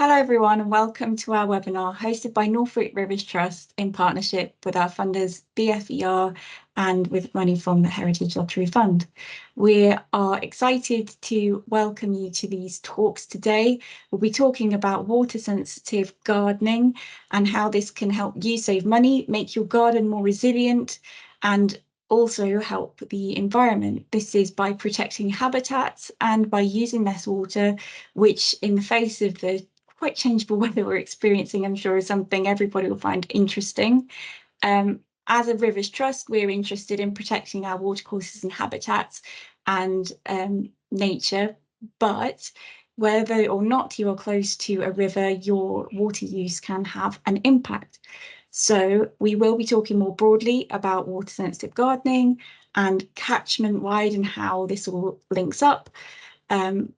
Hello everyone and welcome to our webinar hosted by Norfolk Rivers Trust in partnership with our funders BFER and with money from the Heritage Lottery Fund. We are excited to welcome you to these talks today. We'll be talking about water sensitive gardening and how this can help you save money, make your garden more resilient and also help the environment. This is by protecting habitats and by using less water, which in the face of the quite changeable weather we're experiencing, I'm sure is something everybody will find interesting. As a Rivers Trust, we're interested in protecting our watercourses and habitats and nature, but whether or not you are close to a river, your water use can have an impact. So we will be talking more broadly about water sensitive gardening and catchment wide and how this all links up.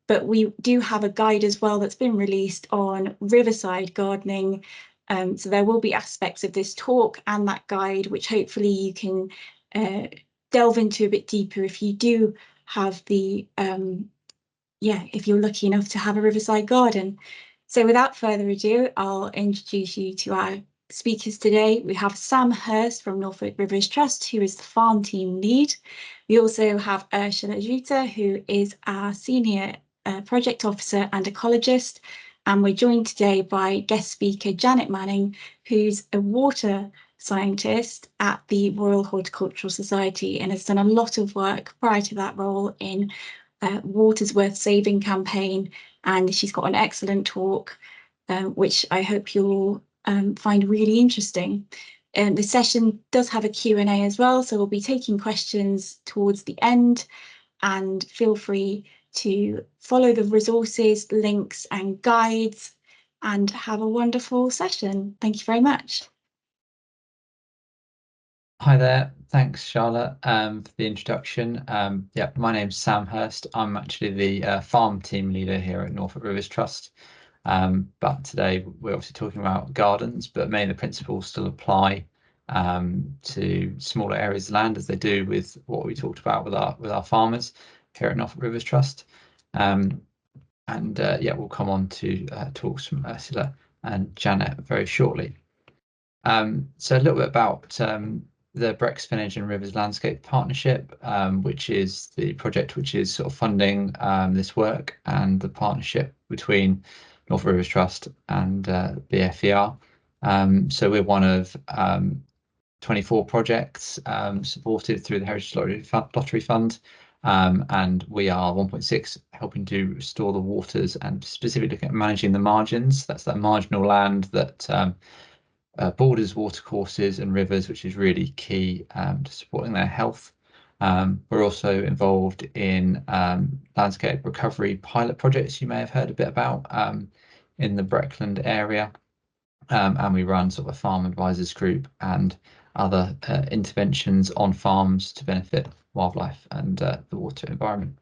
But we do have a guide as well that's been released on riverside gardening. So there will be aspects of this talk and that guide, which hopefully you can delve into a bit deeper if you do have the, if you're lucky enough to have a riverside garden. So without further ado, I'll introduce you to our speakers today. We have Sam Hurst from Norfolk Rivers Trust, who is the farm team lead. We also have Ursula Juta, who is our senior project officer and ecologist. And we're joined today by guest speaker Janet Manning, who's a water scientist at the Royal Horticultural Society and has done a lot of work prior to that role in Water's Worth Saving campaign. And she's got an excellent talk, which I hope you'll find really interesting. The session does have a Q&A as well, so we'll be taking questions towards the end, and feel free to follow the resources, links and guides and have a wonderful session. Thank you very much. Hi there, thanks Charlotte for the introduction. My name's Sam Hurst. I'm actually the farm team leader here at Norfolk Rivers Trust. But today we're obviously talking about gardens, but many of the principles still apply to smaller areas of land as they do with what we talked about with our farmers here at Norfolk Rivers Trust. We'll come on to talks from Ursula and Janet very shortly. So a little bit about the Brex Spinach and Rivers Landscape Partnership, which is the project which is sort of funding this work, and the partnership between Norfolk Rivers Trust and BFER. So we're one of 24 projects supported through the Heritage Lottery Fund, and we are 1.6 helping to restore the waters and specifically looking at managing the margins. That's that marginal land that borders watercourses and rivers, which is really key to supporting their health. We're also involved in landscape recovery pilot projects you may have heard a bit about in the Breckland area, and we run sort of a farm advisors group and other interventions on farms to benefit wildlife and the water environment.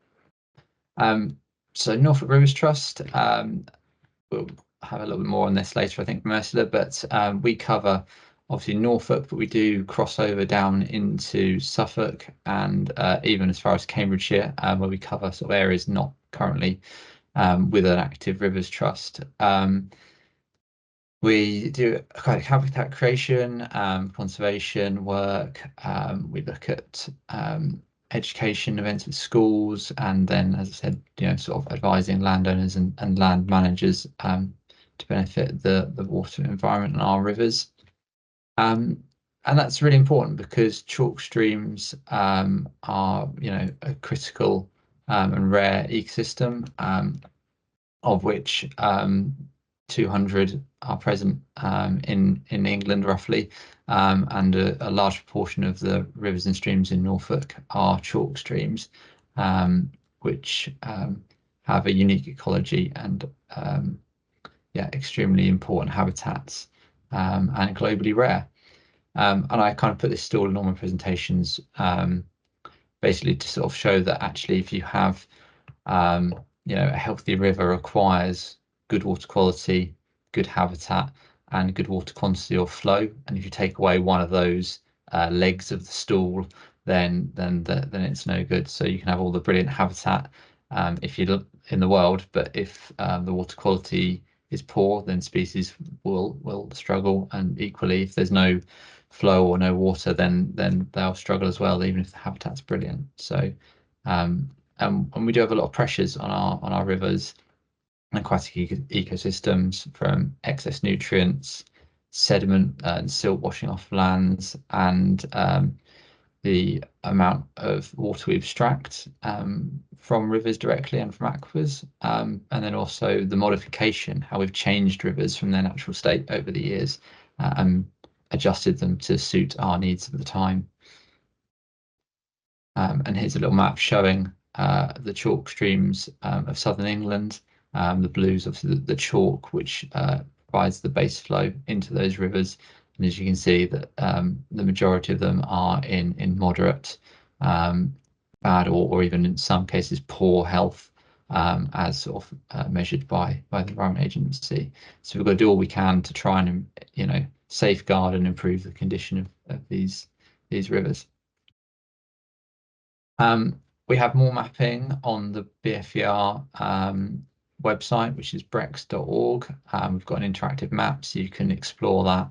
So Norfolk Rivers Trust, we'll have a little bit more on this later, I think, from Ursula, but we cover obviously Norfolk, but we do cross over down into Suffolk and even as far as Cambridgeshire, where we cover sort of areas not currently with an active Rivers Trust. We do aquatic habitat creation, conservation work. We look at education events with schools, and then, as I said, sort of advising landowners and land managers to benefit the water environment and our rivers. And that's really important because chalk streams are, a critical and rare ecosystem, of which 200 are present in England roughly, and a large proportion of the rivers and streams in Norfolk are chalk streams, which have a unique ecology and extremely important habitats, and globally rare. And I kind of put this still in all my presentations, basically to sort of show that actually if you have a healthy river requires good water quality, good habitat, and good water quantity or flow. And if you take away one of those legs of the stool, then it's no good. So you can have all the brilliant habitat if you look in the world, but if the water quality is poor, then species will struggle, and equally, if there's no flow or no water, then they'll struggle as well, even if the habitat's brilliant. So, and we do have a lot of pressures on our rivers and aquatic ecosystems, from excess nutrients, sediment and silt washing off lands, and the amount of water we abstract from rivers directly and from aquifers, and then also the modification, how we've changed rivers from their natural state over the years and adjusted them to suit our needs at the time. And here's a little map showing the chalk streams of southern England. The blues, obviously, the chalk, which provides the base flow into those rivers. And as you can see, that the majority of them are in moderate, bad, or even in some cases poor health, as sort of measured by the Environment Agency. So we've got to do all we can to try and safeguard and improve the condition of these rivers. We have more mapping on the BFER website, which is brex.org. We've got an interactive map, so you can explore that,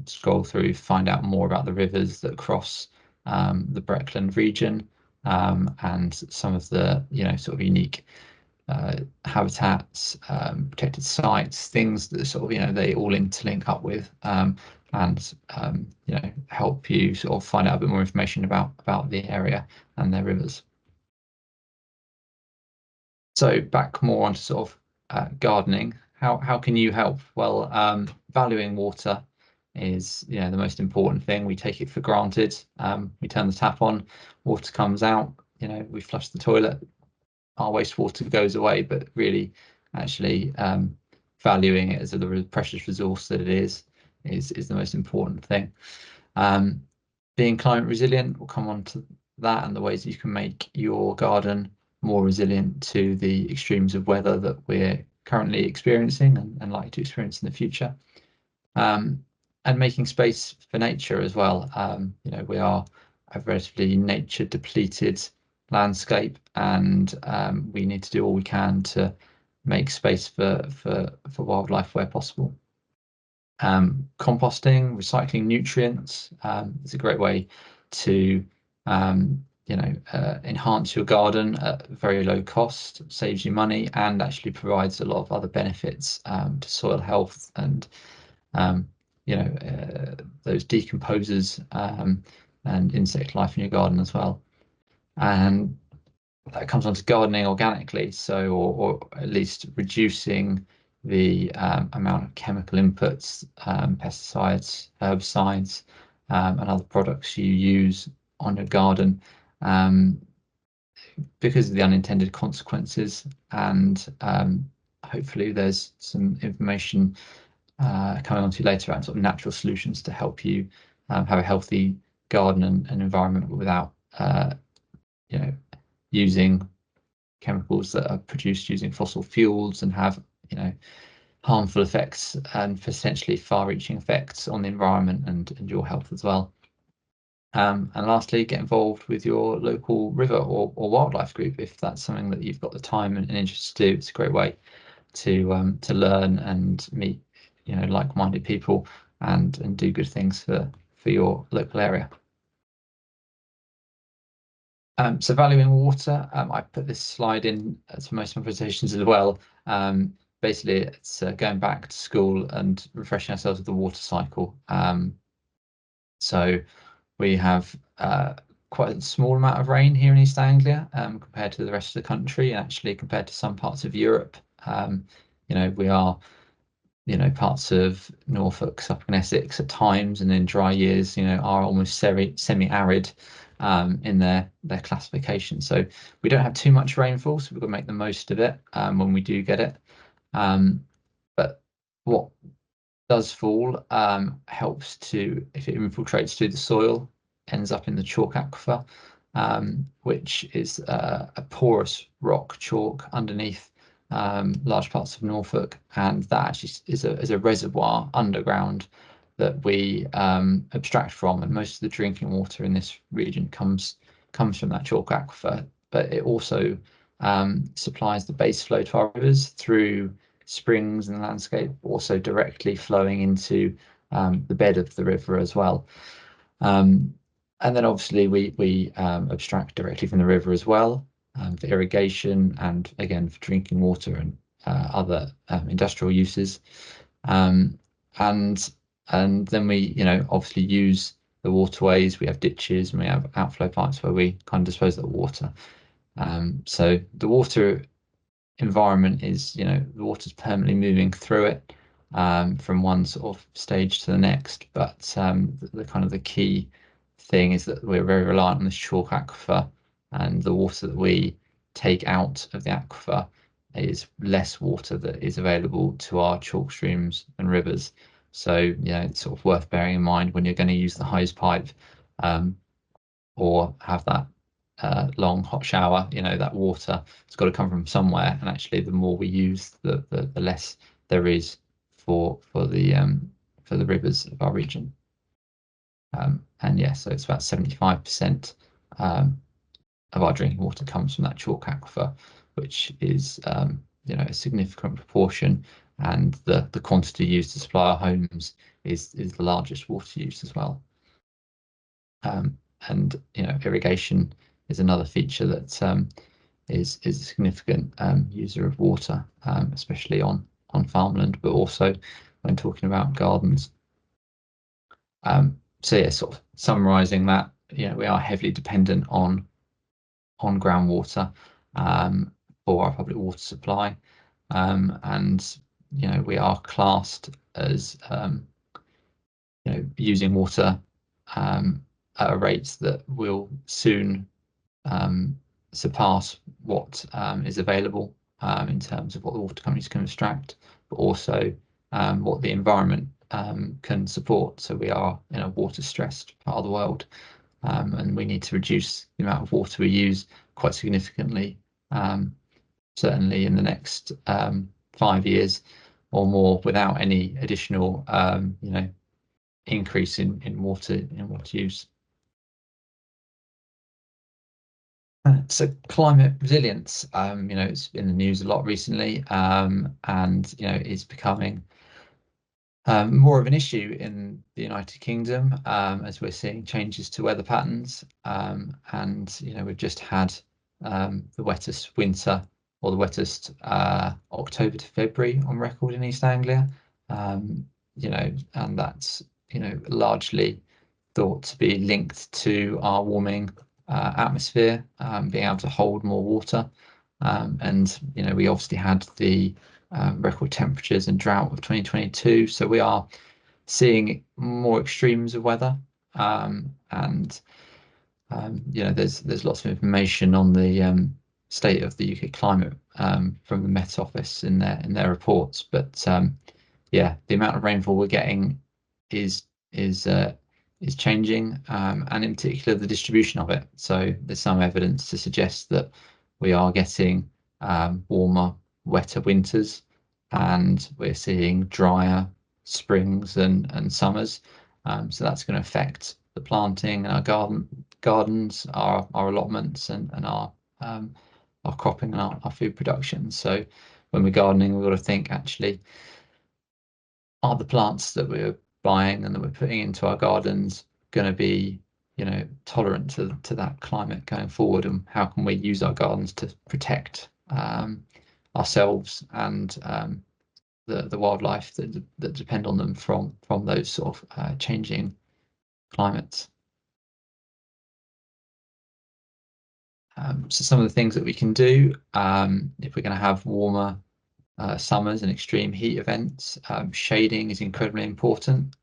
scroll through, find out more about the rivers that cross the Breckland region, and some of the sort of unique habitats, protected sites, things that sort of they all interlink up with, and help you sort of find out a bit more information about the area and their rivers. So back more onto sort of gardening. How can you help? Well, valuing water is the most important thing. We take it for granted. We turn the tap on, water comes out. We flush the toilet, our wastewater goes away. But really, actually, valuing it as the precious resource that it is the most important thing. Being climate resilient, we'll come on to that, and the ways you can make your garden more resilient to the extremes of weather that we're currently experiencing and likely to experience in the future. And making space for nature as well. We are a relatively nature depleted landscape, and we need to do all we can to make space for wildlife where possible. Composting, recycling nutrients is a great way to enhance your garden at very low cost, saves you money, and actually provides a lot of other benefits to soil health and those decomposers and insect life in your garden as well. And that comes onto gardening organically, so or at least reducing the amount of chemical inputs, pesticides, herbicides, and other products you use on your garden, because of the unintended consequences. And hopefully there's some information coming on to you later around sort of natural solutions to help you have a healthy garden and environment without using chemicals that are produced using fossil fuels and have harmful effects and potentially far-reaching effects on the environment and your health as well. And lastly, get involved with your local river or wildlife group if that's something that you've got the time and interest to do. It's a great way to learn and meet like-minded people and do good things for your local area. So valuing water, I put this slide in to most of my presentations as well. Basically, it's going back to school and refreshing ourselves with the water cycle. So we have quite a small amount of rain here in East Anglia compared to the rest of the country, and actually compared to some parts of Europe. We are parts of Norfolk, Suffolk and Essex at times, and in dry years are almost semi-arid in their classification. So we don't have too much rainfall, so we've got to make the most of it when we do get it. But what does fall helps to, if it infiltrates through the soil, ends up in the chalk aquifer, which is a porous rock chalk underneath large parts of Norfolk, and that actually is a reservoir underground that we abstract from, and most of the drinking water in this region comes from that chalk aquifer. But it also supplies the base flow to our rivers through springs in the landscape, also directly flowing into the bed of the river as well. And then obviously we abstract directly from the river as well, for irrigation and again for drinking water and other industrial uses. And then we obviously use the waterways. We have ditches and we have outflow pipes where we kind of dispose of the water. So the water environment is, the water's permanently moving through it, from one sort of stage to the next. But the kind of the key thing is that we're very reliant on this chalk aquifer, and the water that we take out of the aquifer is less water that is available to our chalk streams and rivers. So it's sort of worth bearing in mind when you're going to use the hose pipe, or have that long hot shower. That water has got to come from somewhere, and actually the more we use, the less there is for the rivers of our region. And yeah, so it's about 75% of our drinking water comes from that chalk aquifer, which is a significant proportion, and the quantity used to supply our homes is the largest water use as well. And irrigation is another feature that is a significant user of water, especially on farmland, but also when talking about gardens. So yeah, sort of summarising that, we are heavily dependent on groundwater for our public water supply, and we are classed as using water at a rate that will soon surpass what is available in terms of what the water companies can extract, but also what the environment can support. So we are in a water stressed part of the world, and we need to reduce the amount of water we use quite significantly, certainly in the next 5 years or more, without any additional increase in water use. So climate resilience, it's in the news a lot recently, and is becoming more of an issue in the United Kingdom, as we're seeing changes to weather patterns, and we've just had the wettest winter, or the wettest October to February on record in East Anglia, and that's largely thought to be linked to our warming atmosphere being able to hold more water, and we obviously had the record temperatures and drought of 2022, so we are seeing more extremes of weather, and there's lots of information on the state of the UK climate from the Met Office in their reports, but yeah, the amount of rainfall we're getting is changing, and in particular the distribution of it. So there's some evidence to suggest that we are getting warmer, wetter winters, and we're seeing drier springs and summers. So that's going to affect the planting, our gardens, our allotments, and our cropping and our food production. So when we're gardening, we've got to think, actually, are the plants that we're buying and that we're putting into our gardens going to be tolerant to that climate going forward, and how can we use our gardens to protect ourselves and the wildlife that depend on them from those sort of changing climates. So some of the things that we can do if we're going to have warmer summers and extreme heat events, shading is incredibly important.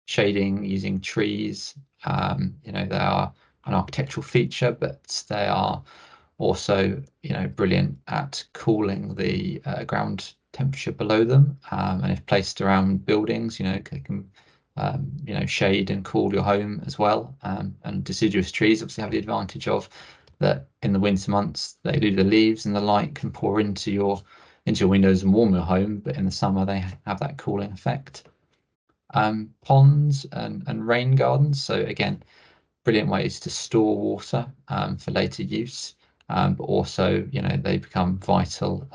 Shading using trees, they are an architectural feature, but they are also brilliant at cooling the ground temperature below them, and if placed around buildings, they can shade and cool your home as well. And deciduous trees obviously have the advantage of that in the winter months they lose the leaves and the light can pour into your windows and warm your home, but in the summer they have that cooling effect. Ponds and rain gardens, so again, brilliant ways to store water for later use, but also they become vital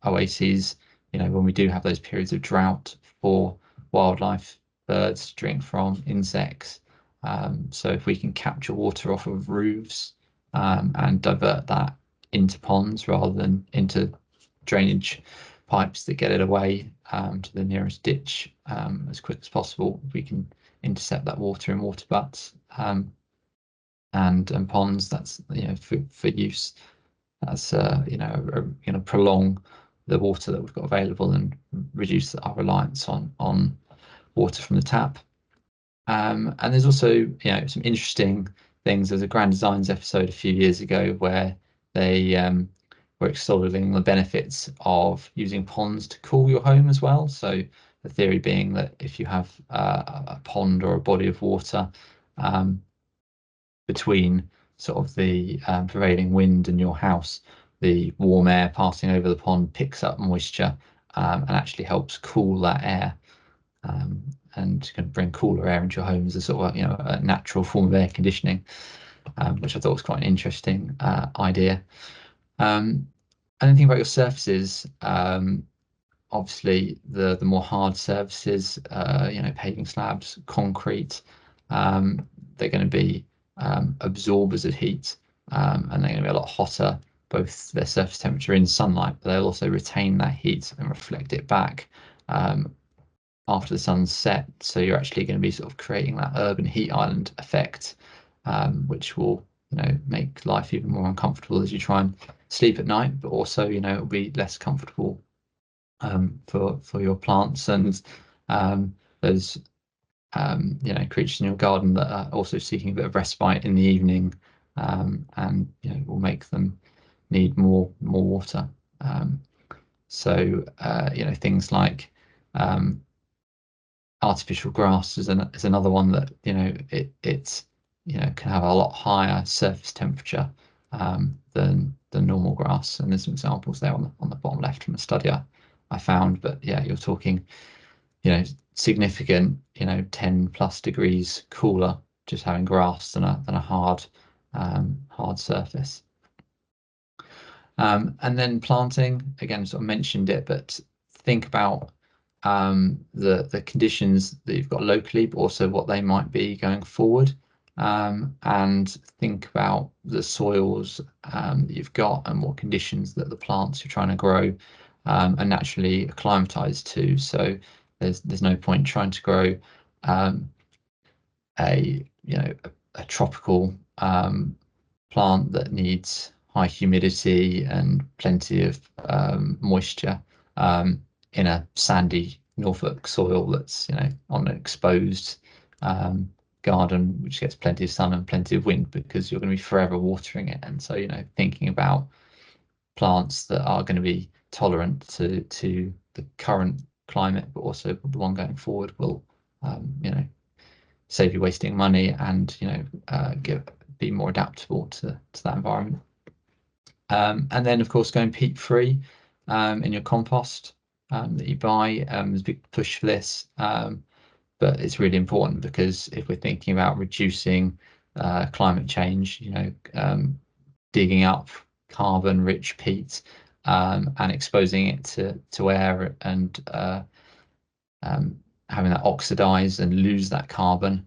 oases when we do have those periods of drought, for wildlife, birds to drink from, insects. So if we can capture water off of roofs and divert that into ponds rather than into drainage pipes that get it away to the nearest ditch as quick as possible, we can intercept that water in water butts and ponds. That's for use. That's going to prolong the water that we've got available and reduce our reliance on water from the tap. And there's also some interesting things. There's a Grand Designs episode a few years ago where they were exploring the benefits of using ponds to cool your home as well. So the theory being that if you have a pond or a body of water between sort of the prevailing wind and your house, the warm air passing over the pond picks up moisture and actually helps cool that air and can bring cooler air into your home as a sort of a natural form of air conditioning, which I thought was quite an interesting idea. And then think about your surfaces. Obviously, the more hard surfaces, paving slabs, concrete, they're going to be absorbers of heat, and they're going to be a lot hotter, both their surface temperature in sunlight, but they'll also retain that heat and reflect it back after the sun's set. So you're actually going to be sort of creating that urban heat island effect, which will make life even more uncomfortable as you try and sleep at night, but also it'll be less comfortable for your plants and those creatures in your garden that are also seeking a bit of respite in the evening, and will make them need more water. So things like artificial grass is another one that it's can have a lot higher surface temperature than normal grass, and there's some examples there on the bottom left from a study I found. But yeah, you're talking significant 10+ degrees cooler just having grass than a hard surface. And then planting, again, sort of mentioned it, but think about the conditions that you've got locally, but also what they might be going forward, and think about the soils that you've got and what conditions that the plants you're trying to grow are naturally acclimatized to. So there's no point trying to grow a tropical plant that needs high humidity and plenty of moisture in a sandy Norfolk soil that's on an exposed garden which gets plenty of sun and plenty of wind, because you're going to be forever watering it. And so thinking about plants that are going to be tolerant to the current climate, but also the one going forward, will save you wasting money and be more adaptable to that environment. And then of course going peat free in your compost that you buy. There's a big push for this, but it's really important, because if we're thinking about reducing climate change, digging up carbon rich peat and exposing it to air and having that oxidize and lose that carbon,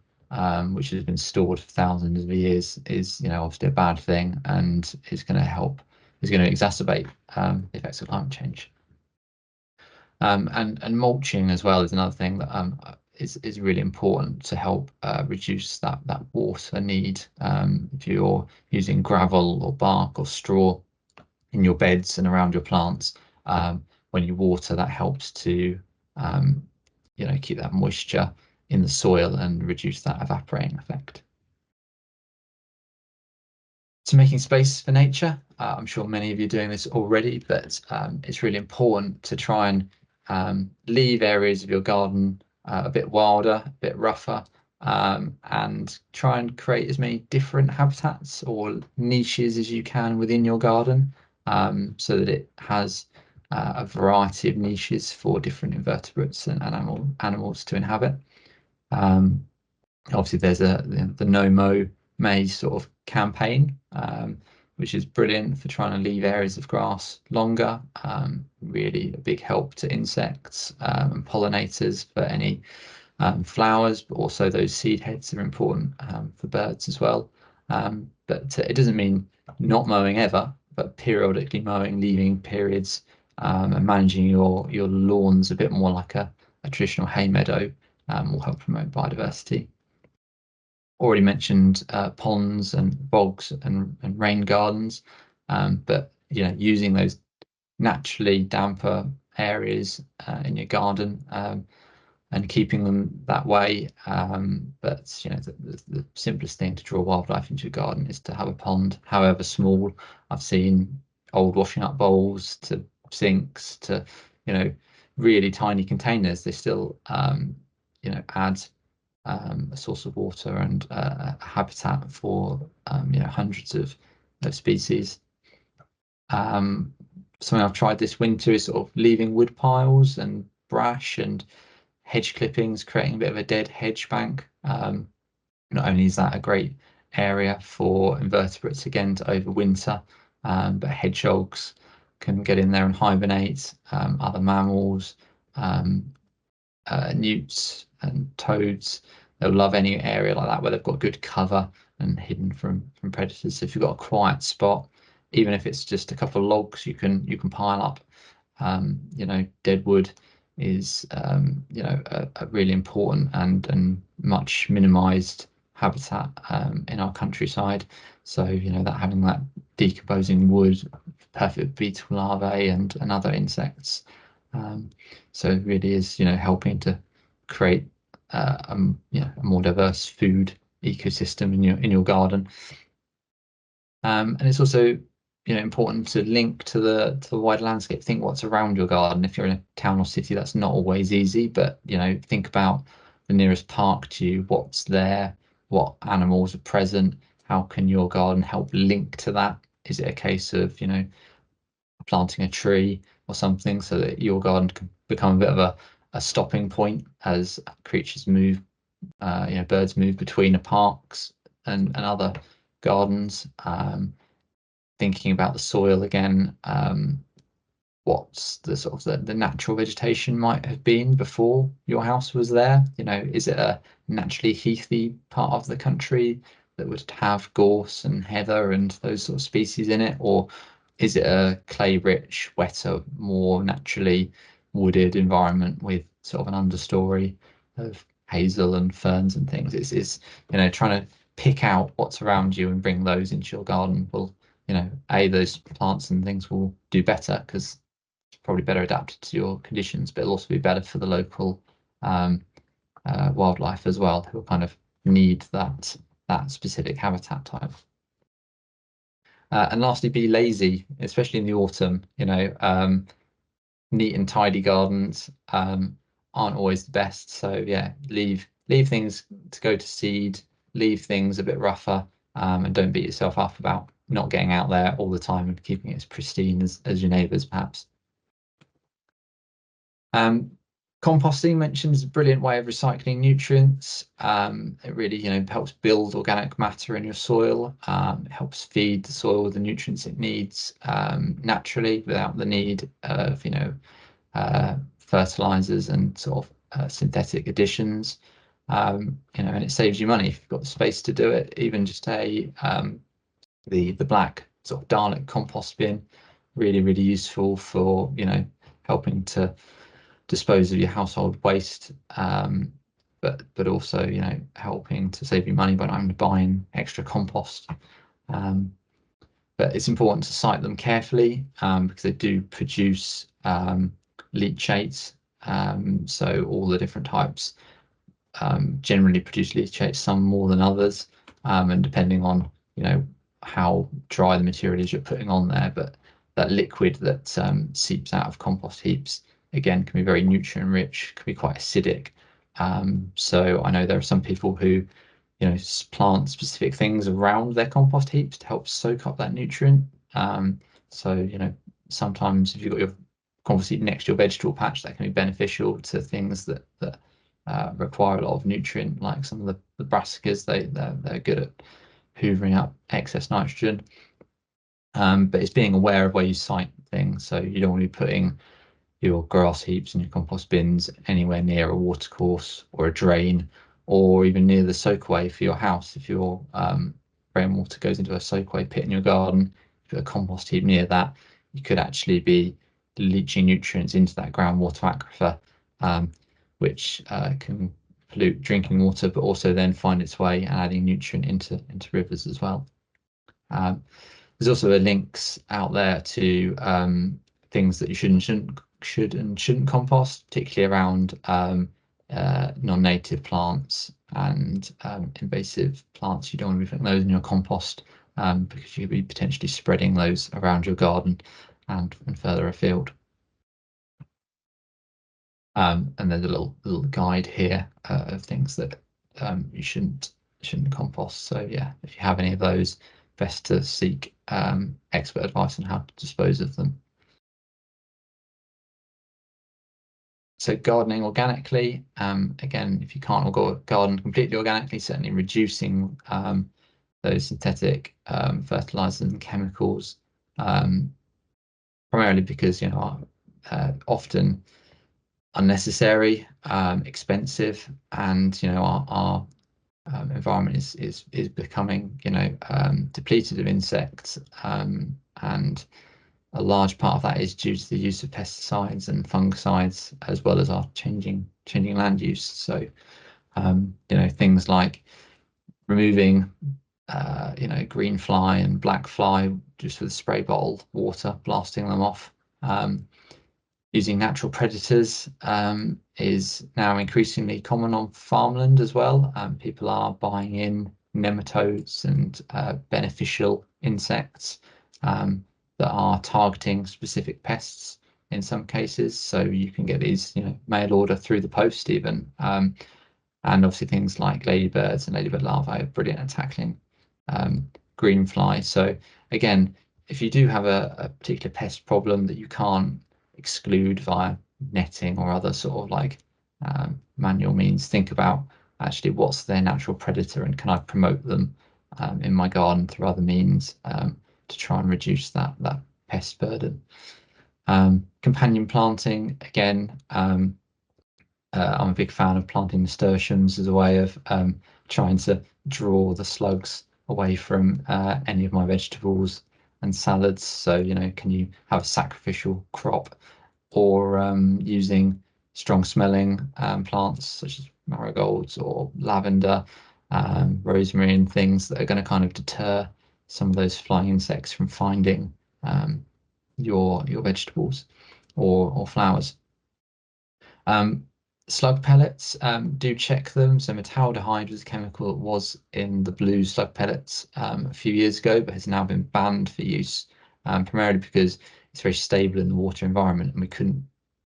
which has been stored for thousands of years, is obviously a bad thing, and is going to exacerbate the effects of climate change. And mulching as well is another thing that is really important to help reduce that water need. If you're using gravel or bark or straw in your beds and around your plants, when you water, that helps to keep that moisture in the soil and reduce that evaporating effect. So making space for nature, I'm sure many of you are doing this already, but it's really important to try and leave areas of your garden a bit wilder, a bit rougher, and try and create as many different habitats or niches as you can within your garden, so that it has a variety of niches for different invertebrates and animals to inhabit. Obviously, there's the No Mow May sort of campaign, which is brilliant for trying to leave areas of grass longer. Really a big help to insects and pollinators for any flowers, but also those seed heads are important for birds as well. But it doesn't mean not mowing ever, but periodically mowing, leaving periods, and managing your lawns a bit more like a traditional hay meadow will help promote biodiversity. Already mentioned ponds and bogs and rain gardens, but using those naturally damper areas in your garden and keeping them that way. But the simplest thing to draw wildlife into your garden is to have a pond, however small. I've seen old washing up bowls to sinks to really tiny containers. They still add a source of water and a habitat for hundreds of species. Something I've tried this winter is sort of leaving wood piles and brash and hedge clippings, creating a bit of a dead hedge bank. Not only is that a great area for invertebrates again to overwinter, but hedgehogs can get in there and hibernate, other mammals, newts and toads. They'll love any area like that where they've got good cover and hidden from predators. So if you've got a quiet spot, even if it's just a couple of logs, you can pile up. Dead wood is a really important and much minimized habitat in our countryside. So that having that decomposing wood, perfect beetle larvae and other insects. So it really is helping to create a more diverse food ecosystem in your garden. And it's also important to link to the wider landscape. Think what's around your garden. If you're in a town or city, that's not always easy, but think about the nearest park to you, what's there, what animals are present, how can your garden help link to that? Is it a case of planting a tree or something so that your garden can become a bit of a stopping point as creatures move, birds move between the parks and other gardens. Thinking about the soil again, what's the sort of the natural vegetation might have been before your house was there? Is it a naturally heathy part of the country that would have gorse and heather and those sort of species in it, or is it a clay-rich, wetter, more naturally wooded environment with sort of an understory of hazel and ferns and things? It's trying to pick out what's around you and bring those into your garden will those plants and things will do better because it's probably better adapted to your conditions, but it'll also be better for the local wildlife as well, who will kind of need that specific habitat type. And lastly, be lazy, especially in the autumn. Neat and tidy gardens aren't always the best. So yeah, leave things to go to seed, leave things a bit rougher, and don't beat yourself up about not getting out there all the time and keeping it as pristine as your neighbours perhaps. Composting mentions a brilliant way of recycling nutrients. It really helps build organic matter in your soil. It helps feed the soil with the nutrients it needs naturally without the need of fertilizers and sort of synthetic additions. And it saves you money if you've got the space to do it. Even just the black sort of Dalek compost bin, really useful for helping to dispose of your household waste, but also helping to save you money by not having to buy extra compost. But it's important to site them carefully because they do produce leachates. So all the different types generally produce leachates, some more than others, and depending on how dry the material is you're putting on there. But that liquid that seeps out of compost heaps again can be very nutrient rich, can be quite acidic. So I know there are some people who plant specific things around their compost heaps to help soak up that nutrient. So sometimes if you've got your compost heap next to your vegetable patch, that can be beneficial to things that require a lot of nutrient, like some of the brassicas. They're good at hoovering up excess nitrogen. but it's being aware of where you site things. So you don't want to be putting your grass heaps and your compost bins anywhere near a watercourse or a drain, or even near the soakaway for your house. If your rainwater goes into a soakaway pit in your garden, put a compost heap near that, you could actually be leaching nutrients into that groundwater aquifer, which can pollute drinking water, but also then find its way and adding nutrient into rivers as well. There's also links out there to things that you should and shouldn't compost, particularly around non-native plants and invasive plants. You don't want to be putting those in your compost because you could be potentially spreading those around your garden and further afield. And there's a little guide here of things that you shouldn't compost. So yeah, if you have any of those, best to seek expert advice on how to dispose of them. So gardening organically, again, if you can't garden completely organically, certainly reducing those synthetic fertilizers and chemicals, primarily because often unnecessary, expensive, and our environment is becoming depleted of insects, and a large part of that is due to the use of pesticides and fungicides, as well as our changing land use. So things like removing green fly and black fly just with a spray bottle water, blasting them off. Using natural predators is now increasingly common on farmland as well. People are buying in nematodes and beneficial insects that are targeting specific pests in some cases. So you can get these, mail order through the post even. And obviously things like ladybirds and ladybird larvae are brilliant at tackling green fly. So again, if you do have a particular pest problem that you can't exclude via netting or other sort of like manual means, think about actually what's their natural predator and can I promote them in my garden through other means to try and reduce that pest burden. Companion planting, again, I'm a big fan of planting nasturtiums as a way of trying to draw the slugs away from any of my vegetables and salads. So, can you have a sacrificial crop, or using strong smelling plants such as marigolds or lavender, rosemary, and things that are going to kind of deter some of those flying insects from finding your vegetables or flowers. Slug pellets, do check them. So metaldehyde was a chemical that was in the blue slug pellets a few years ago, but has now been banned for use, primarily because it's very stable in the water environment and we couldn't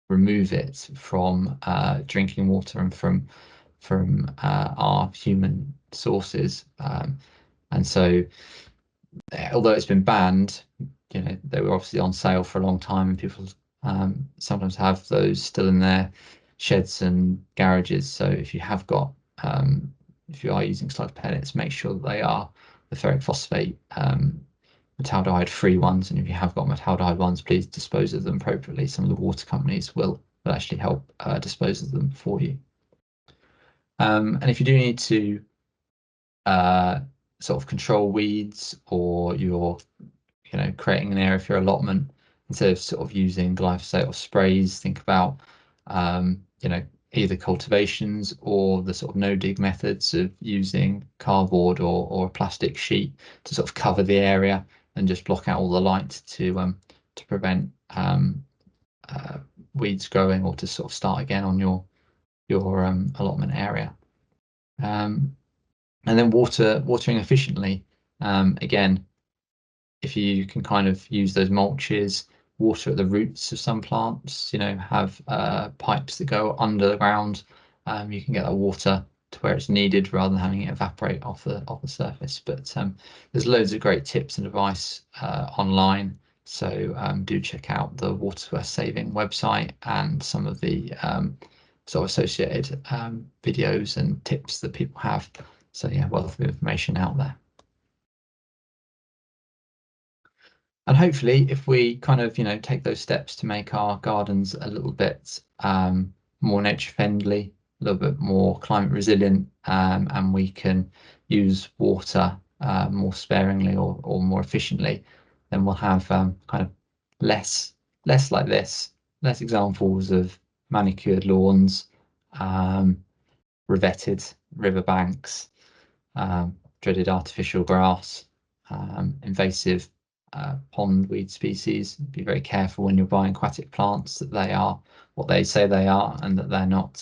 remove it from drinking water and from our human sources. And so although it's been banned, they were obviously on sale for a long time, and people sometimes have those still in their sheds and garages. So if you have got, if you are using slug pellets, make sure that they are the ferric phosphate metaldehyde free ones. And if you have got metaldehyde ones, please dispose of them appropriately. Some of the water companies will actually help dispose of them for you. And if you do need to sort of control weeds, or you're creating an area for your allotment, instead of sort of using glyphosate or sprays, think about either cultivations or the sort of no dig methods of using cardboard or a plastic sheet to sort of cover the area and just block out all the light to prevent weeds growing, or to sort of start again on your allotment area. And then watering efficiently. Again, if you can kind of use those mulches, water at the roots of some plants, have pipes that go under the ground, you can get that water to where it's needed rather than having it evaporate off the surface. But there's loads of great tips and advice online. So do check out the Water's Worth Saving website and some of the sort of associated videos and tips that people have. So yeah, wealth of information out there. And hopefully, if we kind of, take those steps to make our gardens a little bit more nature friendly, a little bit more climate resilient, and we can use water more sparingly or more efficiently, then we'll have kind of less like this, less examples of manicured lawns, revetted riverbanks, dreaded artificial grass, invasive pond weed species. Be very careful when you're buying aquatic plants that they are what they say they are, and that they're not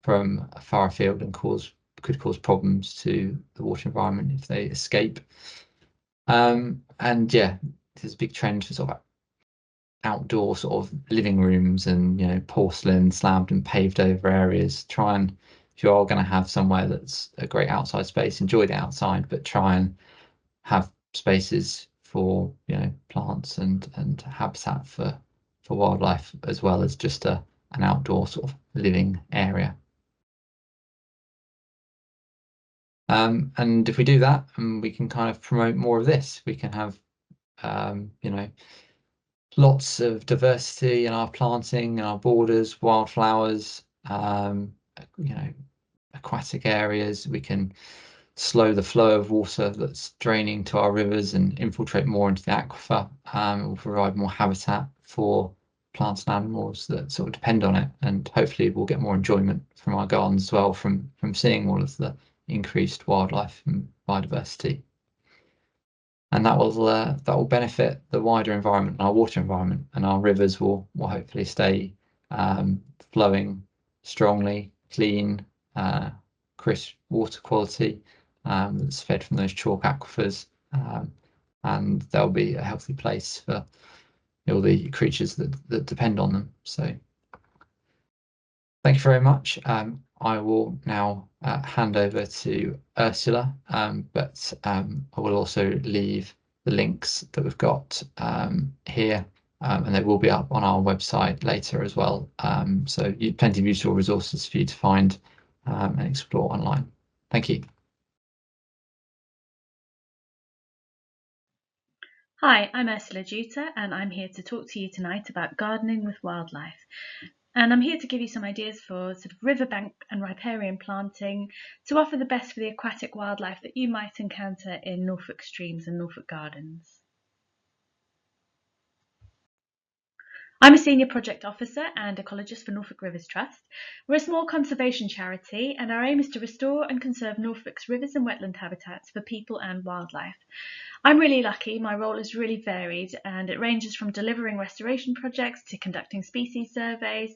from far afield and could cause problems to the water environment if they escape. And yeah, there's a big trend for sort of outdoor sort of living rooms and porcelain slabbed and paved over areas. Try and, if you are going to have somewhere that's a great outside space, enjoy the outside, but try and have spaces for plants and habitat for wildlife, as well as just an outdoor sort of living area. And if we do that, we can kind of promote more of this. We can have lots of diversity in our planting, in our borders, wildflowers, aquatic areas. We can slow the flow of water that's draining to our rivers and infiltrate more into the aquifer. It will provide more habitat for plants and animals that sort of depend on it, and hopefully we'll get more enjoyment from our gardens as well from seeing all of the increased wildlife and biodiversity. And that will benefit the wider environment, our water environment, and our rivers will hopefully stay flowing strongly, clean, crisp water quality that's fed from those chalk aquifers, and they'll be a healthy place for all the creatures that depend on them. So thank you very much. I will now hand over to Ursula, but I will also leave the links that we've got here, and they will be up on our website later as well. So plenty of useful resources for you to find and explore online. Thank you. Hi, I'm Ursula Juta, and I'm here to talk to you tonight about gardening with wildlife. And I'm here to give you some ideas for sort of riverbank and riparian planting to offer the best for the aquatic wildlife that you might encounter in Norfolk streams and Norfolk gardens. I'm a Senior Project Officer and Ecologist for Norfolk Rivers Trust. We're a small conservation charity, and our aim is to restore and conserve Norfolk's rivers and wetland habitats for people and wildlife. I'm really lucky. My role is really varied, and it ranges from delivering restoration projects to conducting species surveys,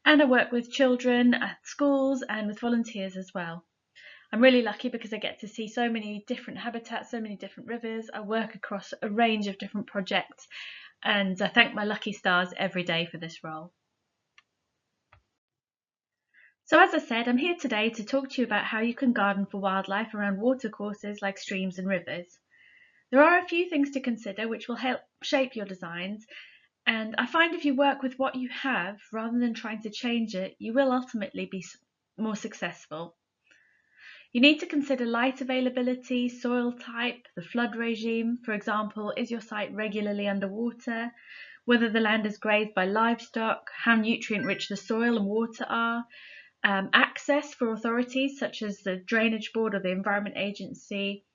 and I work with children at schools and with volunteers as well. I'm really lucky because I get to see so many different habitats, so many different rivers. I work across a range of different projects, and I thank my lucky stars every day for this role. So as I said, I'm here today to talk to you about how you can garden for wildlife around watercourses like streams and rivers. There are a few things to consider which will help shape your designs, and I find if you work with what you have rather than trying to change it, you will ultimately be more successful. You need to consider light availability, soil type, the flood regime. For example, is your site regularly underwater? Whether the land is grazed by livestock, how nutrient rich the soil and water are, access for authorities such as the Drainage Board or the Environment Agency,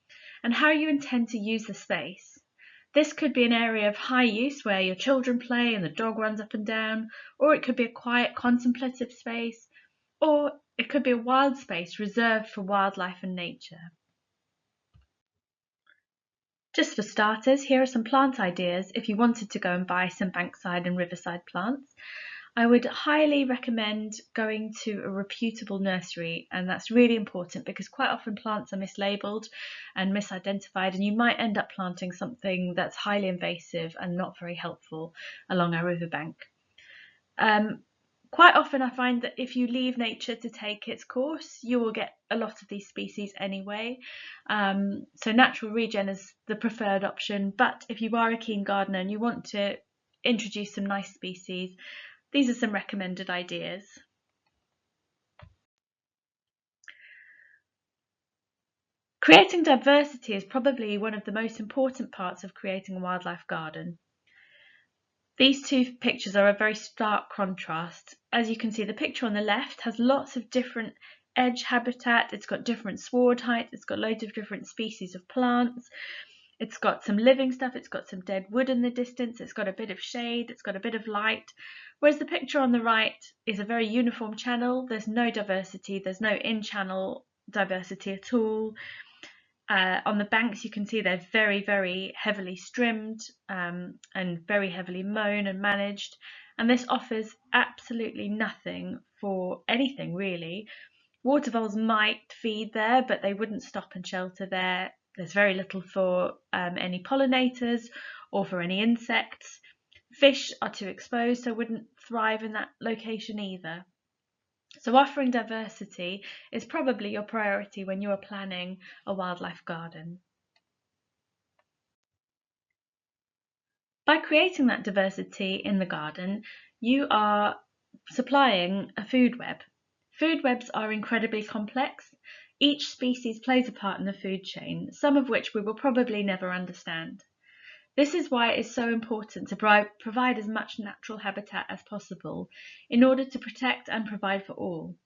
and how you intend to use the space. This could be an area of high use where your children play and the dog runs up and down, or it could be a quiet contemplative space, or it could be a wild space reserved for wildlife and nature. Just for starters, here are some plant ideas if you wanted to go and buy some bankside and riverside plants. I would highly recommend going to a reputable nursery, and that's really important because quite often plants are mislabeled and misidentified, and you might end up planting something that's highly invasive and not very helpful along our riverbank. Quite often I find that if you leave nature to take its course, you will get a lot of these species anyway. So natural regen is the preferred option, but if you are a keen gardener and you want to introduce some nice species, these are some recommended ideas. Creating diversity is probably one of the most important parts of creating a wildlife garden. These two pictures are a very stark contrast. As you can see, the picture on the left has lots of different edge habitat, it's got different sward height, it's got loads of different species of plants, it's got some living stuff, it's got some dead wood in the distance, it's got a bit of shade, it's got a bit of light, whereas the picture on the right is a very uniform channel. There's no diversity, there's no in-channel diversity at all. On the banks, you can see they're very, very heavily strimmed and very heavily mown and managed. And this offers absolutely nothing for anything, really. Water voles might feed there, but they wouldn't stop and shelter there. There's very little for any pollinators or for any insects. Fish are too exposed, so wouldn't thrive in that location either. So offering diversity is probably your priority when you are planning a wildlife garden. By creating that diversity in the garden, you are supplying a food web. Food webs are incredibly complex. Each species plays a part in the food chain, some of which we will probably never understand. This is why it is so important to provide as much natural habitat as possible in order to protect and provide for all.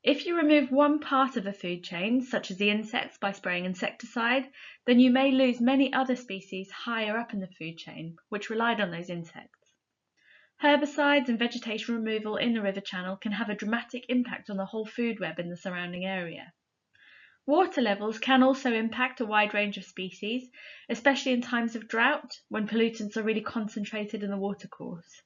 If you remove one part of a food chain, such as the insects by spraying insecticide, then you may lose many other species higher up in the food chain, which relied on those insects. Herbicides and vegetation removal in the river channel can have a dramatic impact on the whole food web in the surrounding area. Water levels can also impact a wide range of species, especially in times of drought, when pollutants are really concentrated in the watercourse.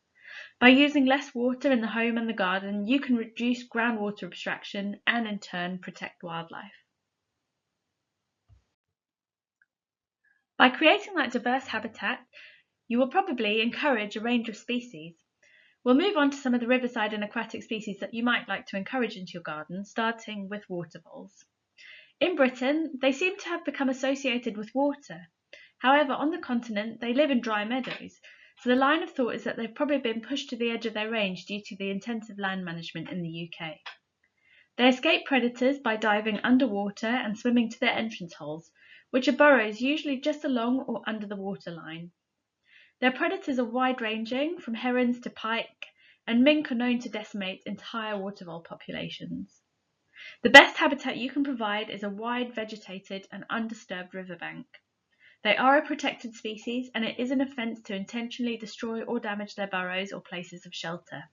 By using less water in the home and the garden, you can reduce groundwater abstraction and in turn protect wildlife. By creating that diverse habitat, you will probably encourage a range of species. We'll move on to some of the riverside and aquatic species that you might like to encourage into your garden, starting with water voles. In Britain, they seem to have become associated with water. However, on the continent, they live in dry meadows, so the line of thought is that they've probably been pushed to the edge of their range due to the intensive land management in the UK. They escape predators by diving underwater and swimming to their entrance holes, which are burrows usually just along or under the waterline. Their predators are wide-ranging, from herons to pike, and mink are known to decimate entire water vole populations. The best habitat you can provide is a wide vegetated and undisturbed riverbank. They are a protected species, and it is an offence to intentionally destroy or damage their burrows or places of shelter.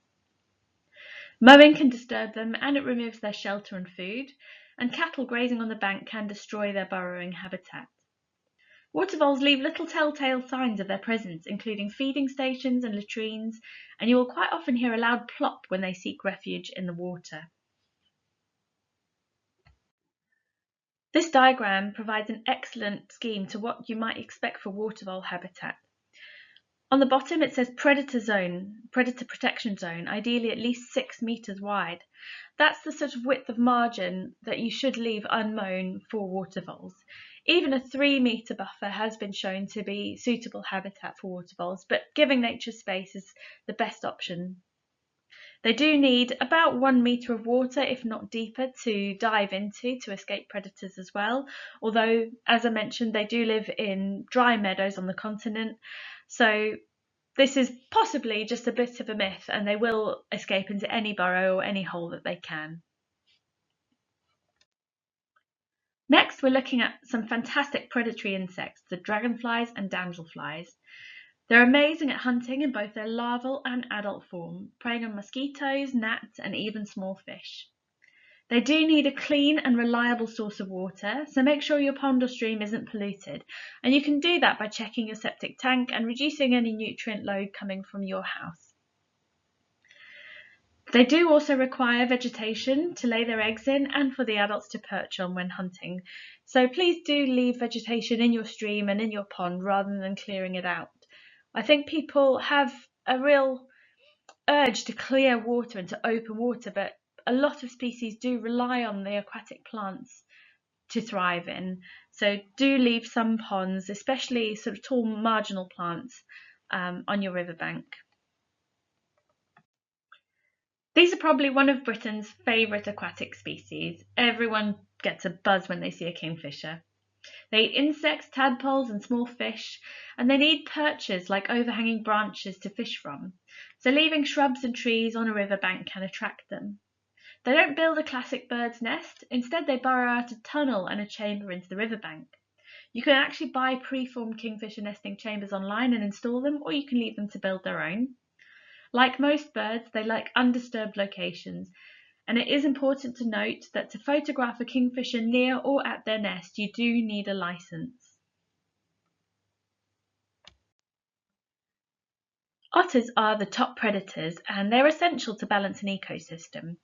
Mowing can disturb them, and it removes their shelter and food, and cattle grazing on the bank can destroy their burrowing habitat. Water voles leave little telltale signs of their presence, including feeding stations and latrines, and you will quite often hear a loud plop when they seek refuge in the water. This diagram provides an excellent scheme to what you might expect for water vole habitat. On the bottom it says predator protection zone, ideally at least 6 meters wide. That's the sort of width of margin that you should leave unmown for water voles. Even a 3-meter buffer has been shown to be suitable habitat for water voles, but giving nature space is the best option. They do need about 1 meter of water, if not deeper, to dive into to escape predators as well. Although, as I mentioned, they do live in dry meadows on the continent. So this is possibly just a bit of a myth, and they will escape into any burrow or any hole that they can. Next, we're looking at some fantastic predatory insects, the dragonflies and damselflies. They're amazing at hunting in both their larval and adult form, preying on mosquitoes, gnats, and even small fish. They do need a clean and reliable source of water, so make sure your pond or stream isn't polluted, and you can do that by checking your septic tank and reducing any nutrient load coming from your house. They do also require vegetation to lay their eggs in and for the adults to perch on when hunting, so please do leave vegetation in your stream and in your pond rather than clearing it out. I think people have a real urge to clear water and to open water, but a lot of species do rely on the aquatic plants to thrive in. So do leave some ponds, especially sort of tall marginal plants, on your riverbank. These are probably one of Britain's favourite aquatic species. Everyone gets a buzz when they see a kingfisher. They eat insects, tadpoles and small fish, and they need perches like overhanging branches to fish from, so leaving shrubs and trees on a riverbank can attract them. They don't build a classic bird's nest, instead they burrow out a tunnel and a chamber into the riverbank. You can actually buy pre-formed kingfisher nesting chambers online and install them, or you can leave them to build their own. Like most birds, they like undisturbed locations, and it is important to note that to photograph a kingfisher near or at their nest, you do need a license. Otters are the top predators, and they're essential to balance an ecosystem.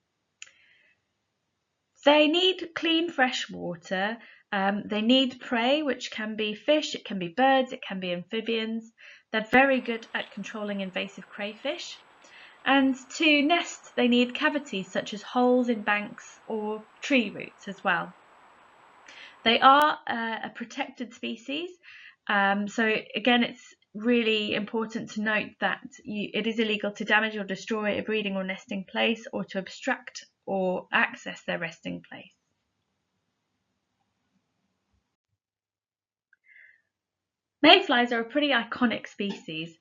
They need clean, fresh water. They need prey, which can be fish, it can be birds, it can be amphibians. They're very good at controlling invasive crayfish. And to nest, they need cavities such as holes in banks or tree roots as well. They are a protected species, so again, it's really important to note that it is illegal to damage or destroy a breeding or nesting place, or to obstruct or access their resting place. Mayflies are a pretty iconic species.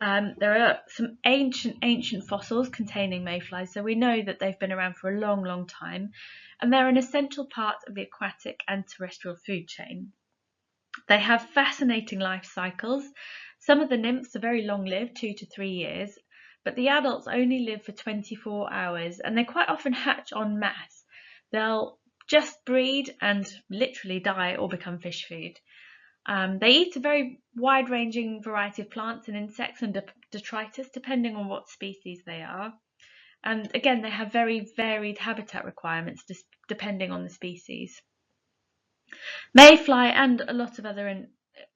There are some ancient fossils containing mayflies, so we know that they've been around for a long time, and they're an essential part of the aquatic and terrestrial food chain. They have fascinating life cycles. Some of the nymphs are very long-lived, 2 to 3 years, but the adults only live for 24 hours, and they quite often hatch en masse. They'll just breed and literally die or become fish food. They eat a very wide-ranging variety of plants and insects and detritus, depending on what species they are. And again, they have very varied habitat requirements, depending on the species. Mayfly and a lot of other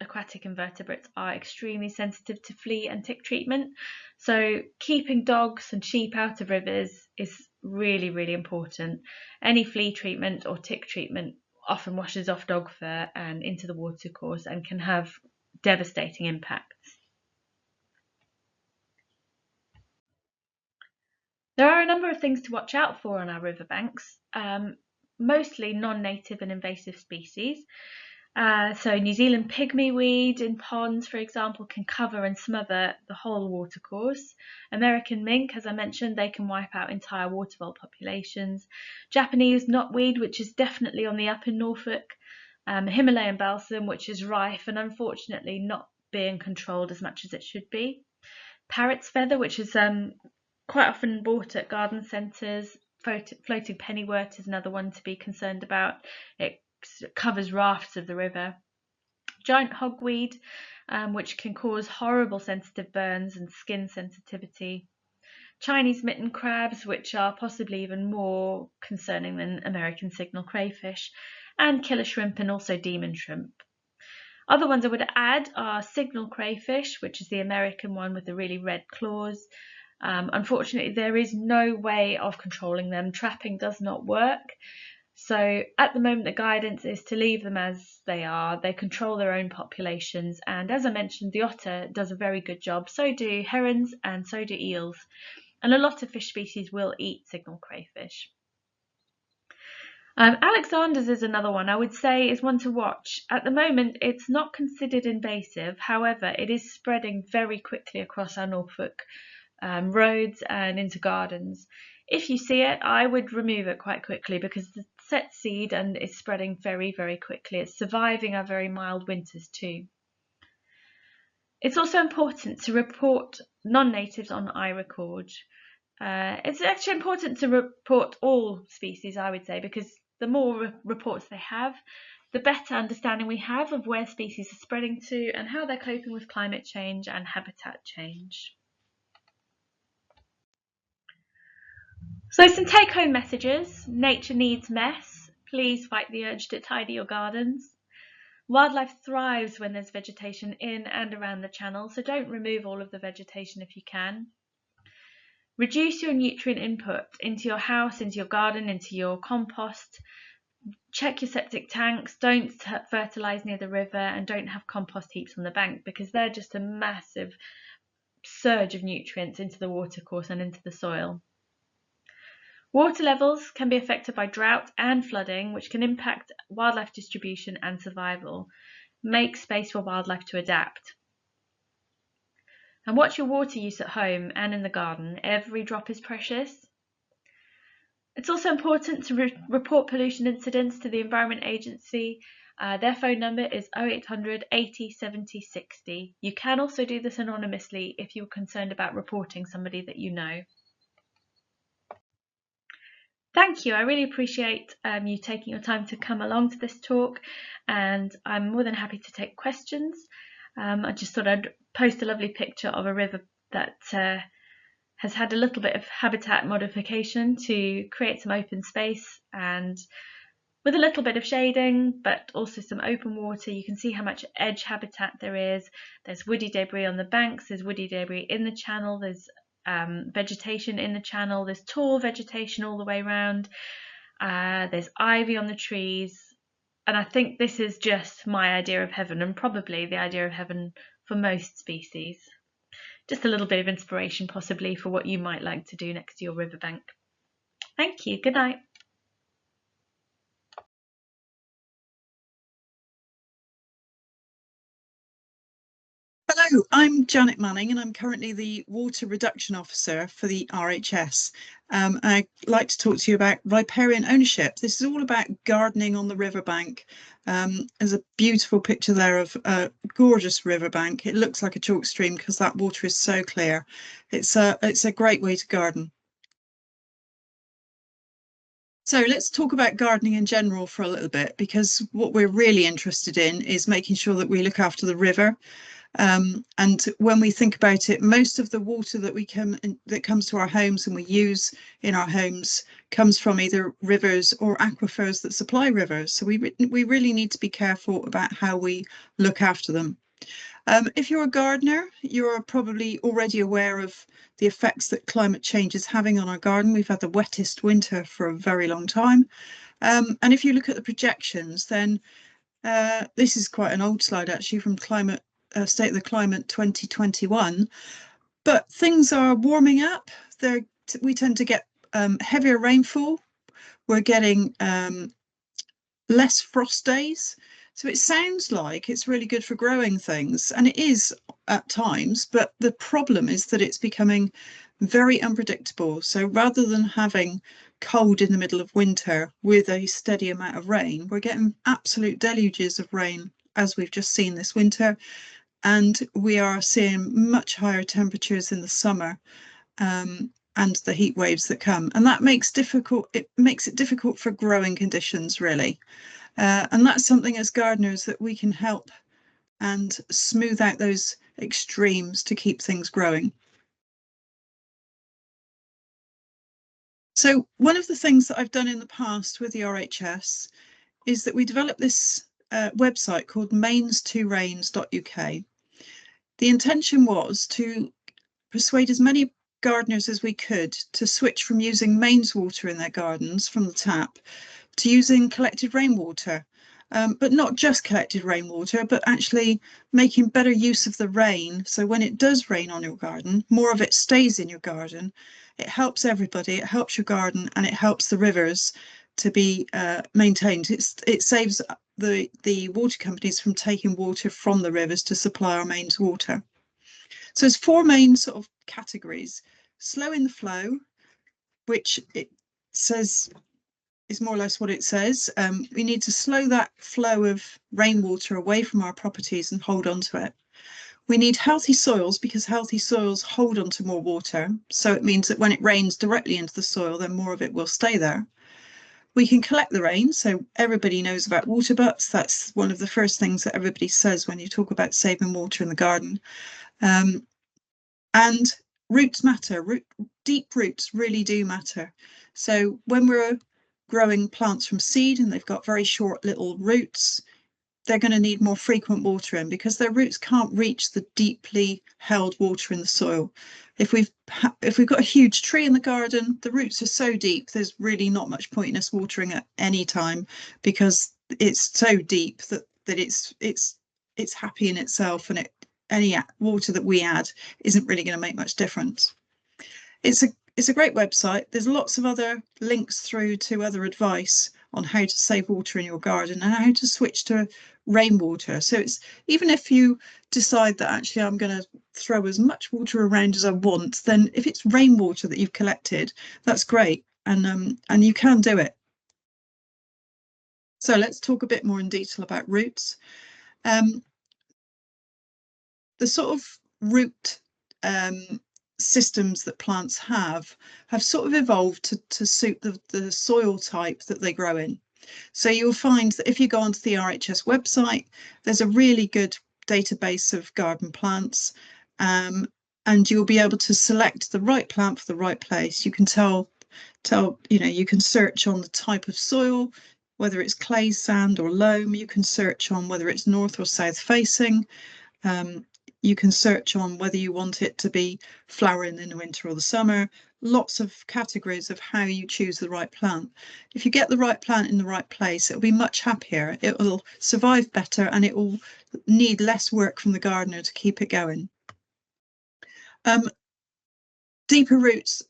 aquatic invertebrates are extremely sensitive to flea and tick treatment. So keeping dogs and sheep out of rivers is really important. Any flea treatment or tick treatment often washes off dog fur and into the watercourse and can have devastating impacts. There are a number of things to watch out for on our riverbanks, mostly non-native and invasive species. So New Zealand pygmy weed in ponds, for example, can cover and smother the whole watercourse. American mink, as I mentioned, they can wipe out entire watervole populations. Japanese knotweed, which is definitely on the up in Norfolk. Himalayan balsam, which is rife and unfortunately not being controlled as much as it should be. Parrot's feather, which is quite often bought at garden centres. Floating pennywort is another one to be concerned about. It covers rafts of the river. Giant hogweed, which can cause horrible sensitive burns and skin sensitivity. Chinese mitten crabs, which are possibly even more concerning than American signal crayfish, and killer shrimp and also demon shrimp. Other ones I would add are signal crayfish, which is the American one with the really red claws. Unfortunately, there is no way of controlling them. Trapping does not work. So at the moment, the guidance is to leave them as they are. They control their own populations. And as I mentioned, the otter does a very good job. So do herons and so do eels. And a lot of fish species will eat signal crayfish. Alexander's is another one I would say is one to watch. At the moment, it's not considered invasive. However, it is spreading very quickly across our Norfolk roads and into gardens. If you see it, I would remove it quite quickly because it's set seed and it's spreading very quickly. It's surviving our very mild winters too. It's also important to report non-natives on iRecord. It's actually important to report all species, I would say, because the more reports they have, the better understanding we have of where species are spreading to and how they're coping with climate change and habitat change. So some take-home messages. Nature needs mess. Please fight the urge to tidy your gardens. Wildlife thrives when there's vegetation in and around the channel, so don't remove all of the vegetation if you can. Reduce your nutrient input into your house, into your garden, into your compost. Check your septic tanks. Don't fertilise near the river and don't have compost heaps on the bank because they're just a massive surge of nutrients into the watercourse and into the soil. Water levels can be affected by drought and flooding, which can impact wildlife distribution and survival. Make space for wildlife to adapt. And watch your water use at home and in the garden. Every drop is precious. It's also important to report pollution incidents to the Environment Agency. Their phone number is 0800 80 70 60. You can also do this anonymously if you're concerned about reporting somebody that you know. Thank you. I really appreciate you taking your time to come along to this talk, and I'm more than happy to take questions. I just thought I'd post a lovely picture of a river that has had a little bit of habitat modification to create some open space, and with a little bit of shading but also some open water. You can see how much edge habitat there is. There's woody debris on the banks, there's woody debris in the channel, there's vegetation in the channel, there's tall vegetation all the way around, there's ivy on the trees, and I think this is just my idea of heaven, and probably the idea of heaven for most species. Just a little bit of inspiration possibly for what you might like to do next to your riverbank. Thank you. Good night. Hello, I'm Janet Manning and I'm currently the Water Reduction Officer for the RHS. I'd like to talk to you about riparian ownership. This is all about gardening on the riverbank. There's a beautiful picture there of a gorgeous riverbank. It looks like a chalk stream because that water is so clear. It's a great way to garden. So let's talk about gardening in general for a little bit, because what we're really interested in is making sure that we look after the river. And when we think about it, most of the water that comes to our homes and we use in our homes comes from either rivers or aquifers that supply rivers. So we really need to be careful about how we look after them. If you're a gardener, you're probably already aware of the effects that climate change is having on our garden. We've had the wettest winter for a very long time. And if you look at the projections, then this is quite an old slide actually from State of the Climate 2021, but things are warming up. We tend to get heavier rainfall. We're getting less frost days. So it sounds like it's really good for growing things, and it is at times, but the problem is that it's becoming very unpredictable. So rather than having cold in the middle of winter with a steady amount of rain, we're getting absolute deluges of rain, as we've just seen this winter. And we are seeing much higher temperatures in the summer and the heat waves that come. And that makes it difficult for growing conditions, really. And that's something as gardeners that we can help and smooth out those extremes to keep things growing. So one of the things that I've done in the past with the RHS is that we developed this website called mains2rains.uk. The intention was to persuade as many gardeners as we could to switch from using mains water in their gardens from the tap to using collected rainwater, but not just collected rainwater, but actually making better use of the rain. So when it does rain on your garden, more of it stays in your garden. It helps everybody, it helps your garden, and it helps the rivers to be maintained. It saves the water companies from taking water from the rivers to supply our mains water. So there's four main sort of categories. Slowing the flow, which it says is more or less what it says. We need to slow that flow of rainwater away from our properties and hold on to it. We need healthy soils, because healthy soils hold on to more water. So it means that when it rains directly into the soil, then more of it will stay there. We can collect the rain. So everybody knows about water butts. That's one of the first things that everybody says when you talk about saving water in the garden. And roots matter. Deep roots really do matter. So when we're growing plants from seed and they've got very short little roots, they're going to need more frequent watering because their roots can't reach the deeply held water in the soil. If we've got a huge tree in the garden, the roots are so deep, there's really not much point in us watering at any time because it's so deep that it's happy in itself, and any water that we add isn't really going to make much difference. It's it's a great website. There's lots of other links through to other advice on how to save water in your garden and how to switch to rainwater. So it's, even if you decide that actually I'm going to throw as much water around as I want, then if it's rainwater that you've collected, that's great, and you can do it. So let's talk a bit more in detail about roots. The sort of root systems that plants have sort of evolved to suit the soil type that they grow in. So you'll find that if you go onto the RHS website, there's a really good database of garden plants, and you'll be able to select the right plant for the right place. You can you can search on the type of soil, whether it's clay, sand or loam. You can search on whether it's north or south facing. You can search on whether you want it to be flowering in the winter or the summer. Lots of categories of how you choose the right plant. If you get the right plant in the right place, it'll be much happier. It will survive better, and it will need less work from the gardener to keep it going. Deeper roots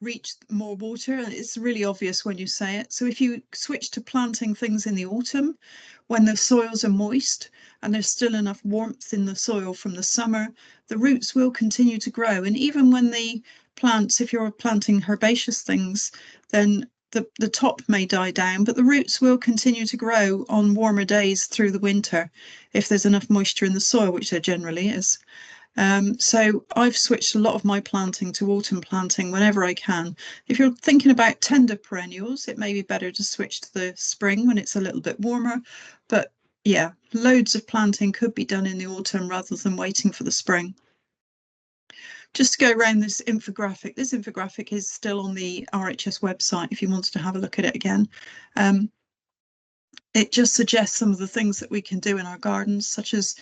reach more water, and it's really obvious when you say it. So if you switch to planting things in the autumn, when the soils are moist and there's still enough warmth in the soil from the summer, the roots will continue to grow. And even when the plants, if you're planting herbaceous things, then the top may die down, but the roots will continue to grow on warmer days through the winter if there's enough moisture in the soil, which there generally is. So I've switched a lot of my planting to autumn planting whenever I can. If you're thinking about tender perennials, it may be better to switch to the spring when it's a little bit warmer. But yeah, loads of planting could be done in the autumn rather than waiting for the spring. Just to go around this infographic is still on the RHS website if you wanted to have a look at it again. It just suggests some of the things that we can do in our gardens, such as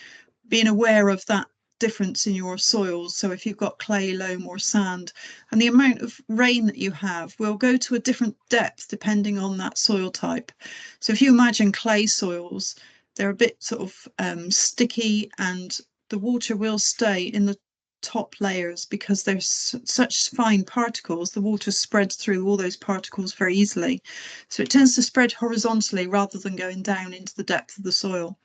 being aware of that difference in your soils. So if you've got clay, loam or sand, and the amount of rain that you have will go to a different depth depending on that soil type. So if you imagine clay soils, they're a bit sort of sticky, and the water will stay in the top layers because there's such fine particles. The water spreads through all those particles very easily. So it tends to spread horizontally rather than going down into the depth of the soil.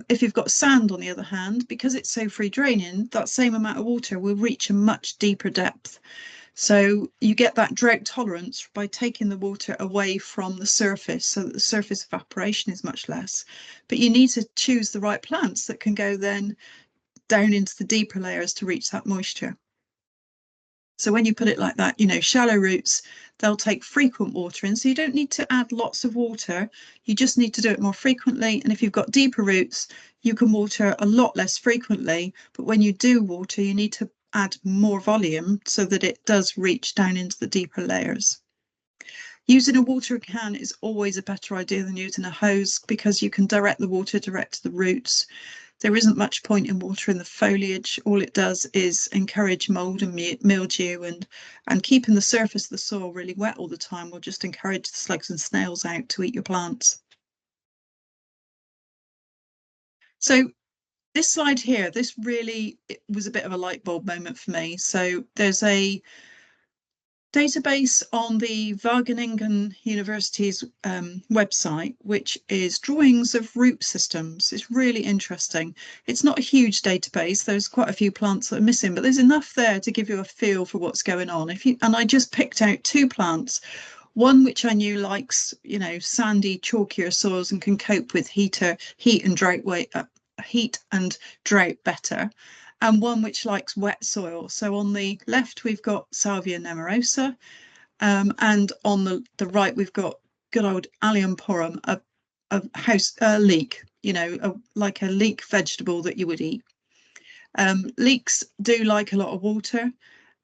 If you've got sand, on the other hand, because it's so free draining, that same amount of water will reach a much deeper depth. So you get that drought tolerance by taking the water away from the surface, so that the surface evaporation is much less. But you need to choose the right plants that can go then down into the deeper layers to reach that moisture. So when you put it like that, shallow roots, they'll take frequent water in. So you don't need to add lots of water. You just need to do it more frequently. And if you've got deeper roots, you can water a lot less frequently. But when you do water, you need to add more volume so that it does reach down into the deeper layers. Using a watering can is always a better idea than using a hose, because you can direct the water direct to the roots. There isn't much point in watering the foliage. All it does is encourage mold and mildew, and keeping the surface of the soil really wet all the time will just encourage the slugs and snails out to eat your plants. So this slide here, this really was a bit of a light bulb moment for me. So there's a database on the Wageningen University's website, which is drawings of root systems. It's really interesting. It's not a huge database. There's quite a few plants that are missing, but there's enough there to give you a feel for what's going on. And I just picked out 2 plants. One which I knew likes, sandy, chalkier soils and can cope with heat and drought better, and one which likes wet soil. So on the left we've got Salvia nemorosa, and on the right we've got good old Allium porum, a leek, like a leek vegetable that you would eat. Leeks do like a lot of water,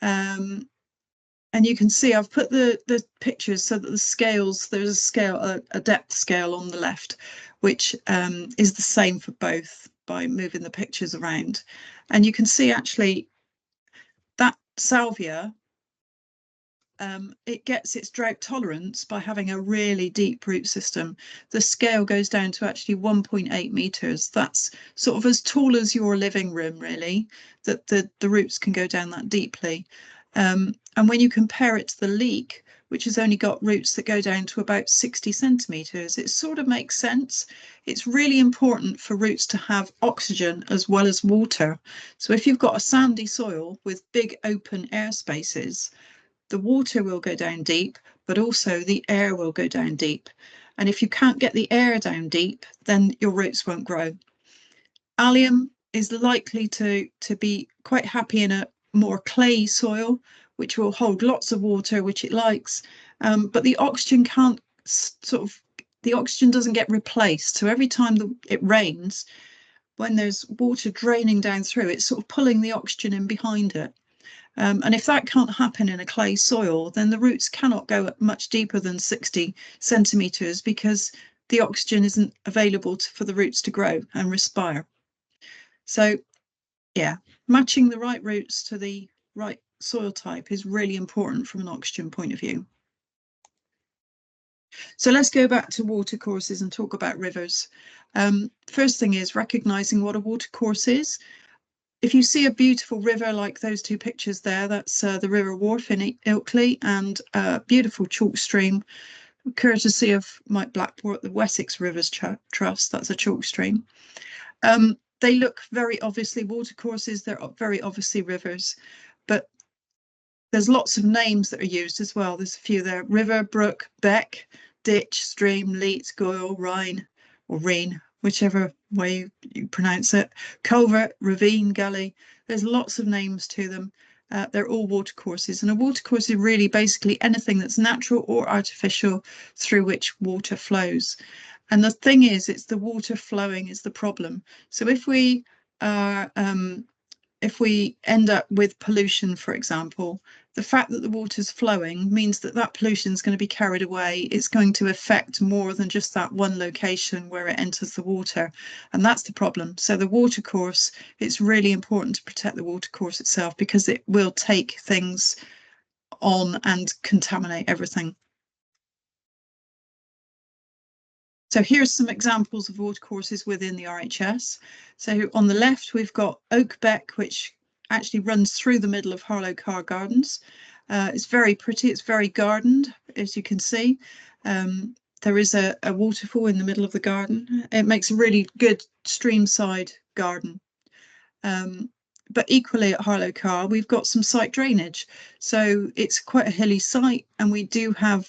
and you can see I've put the pictures so that the scales, there's a scale, a depth scale on the left, which is the same for both by moving the pictures around. And you can see actually that salvia, it gets its drought tolerance by having a really deep root system. The scale goes down to actually 1.8 meters. That's sort of as tall as your living room, really, that the roots can go down that deeply. And And when you compare it to the leek, which has only got roots that go down to about 60 centimetres, it sort of makes sense. It's really important for roots to have oxygen as well as water. So if you've got a sandy soil with big open air spaces, the water will go down deep, but also the air will go down deep. And if you can't get the air down deep, then your roots won't grow. Allium is likely to be quite happy in a more clay soil, which will hold lots of water, which it likes, but the oxygen can't the oxygen doesn't get replaced. So every time it rains, when there's water draining down through, it's sort of pulling the oxygen in behind it. And if that can't happen in a clay soil, then the roots cannot go much deeper than 60 centimetres because the oxygen isn't available for the roots to grow and respire. So yeah, matching the right roots to the right soil type is really important from an oxygen point of view. So let's go back to watercourses and talk about rivers. First thing is recognising what a watercourse is. If you see a beautiful river like those two pictures there, that's the River Wharfe in Ilkley, and a beautiful chalk stream, courtesy of Mike Blackmore at the Wessex Rivers Trust. That's a chalk stream. They look very obviously watercourses, they're very obviously rivers, but there's lots of names that are used as well. There's a few there: river, brook, beck, ditch, stream, leat, goyle, rhine, or reen, whichever way you pronounce it, culvert, ravine, gully. There's lots of names to them. They're all watercourses, and a watercourse is really basically anything that's natural or artificial through which water flows. And the thing is, it's the water flowing is the problem. So if we end up with pollution, for example, the fact that the water's flowing means that that pollution is going to be carried away. It's going to affect more than just that one location where it enters the water. And that's the problem. So the watercourse, it's really important to protect the watercourse itself because it will take things on and contaminate everything. So here's some examples of watercourses within the RHS. So on the left, we've got Oak Beck, which actually runs through the middle of Harlow Carr Gardens. It's very pretty, it's very gardened, as you can see. There is a waterfall in the middle of the garden. It makes a really good streamside garden. But equally at Harlow Carr, we've got some site drainage. So it's quite a hilly site, and we do have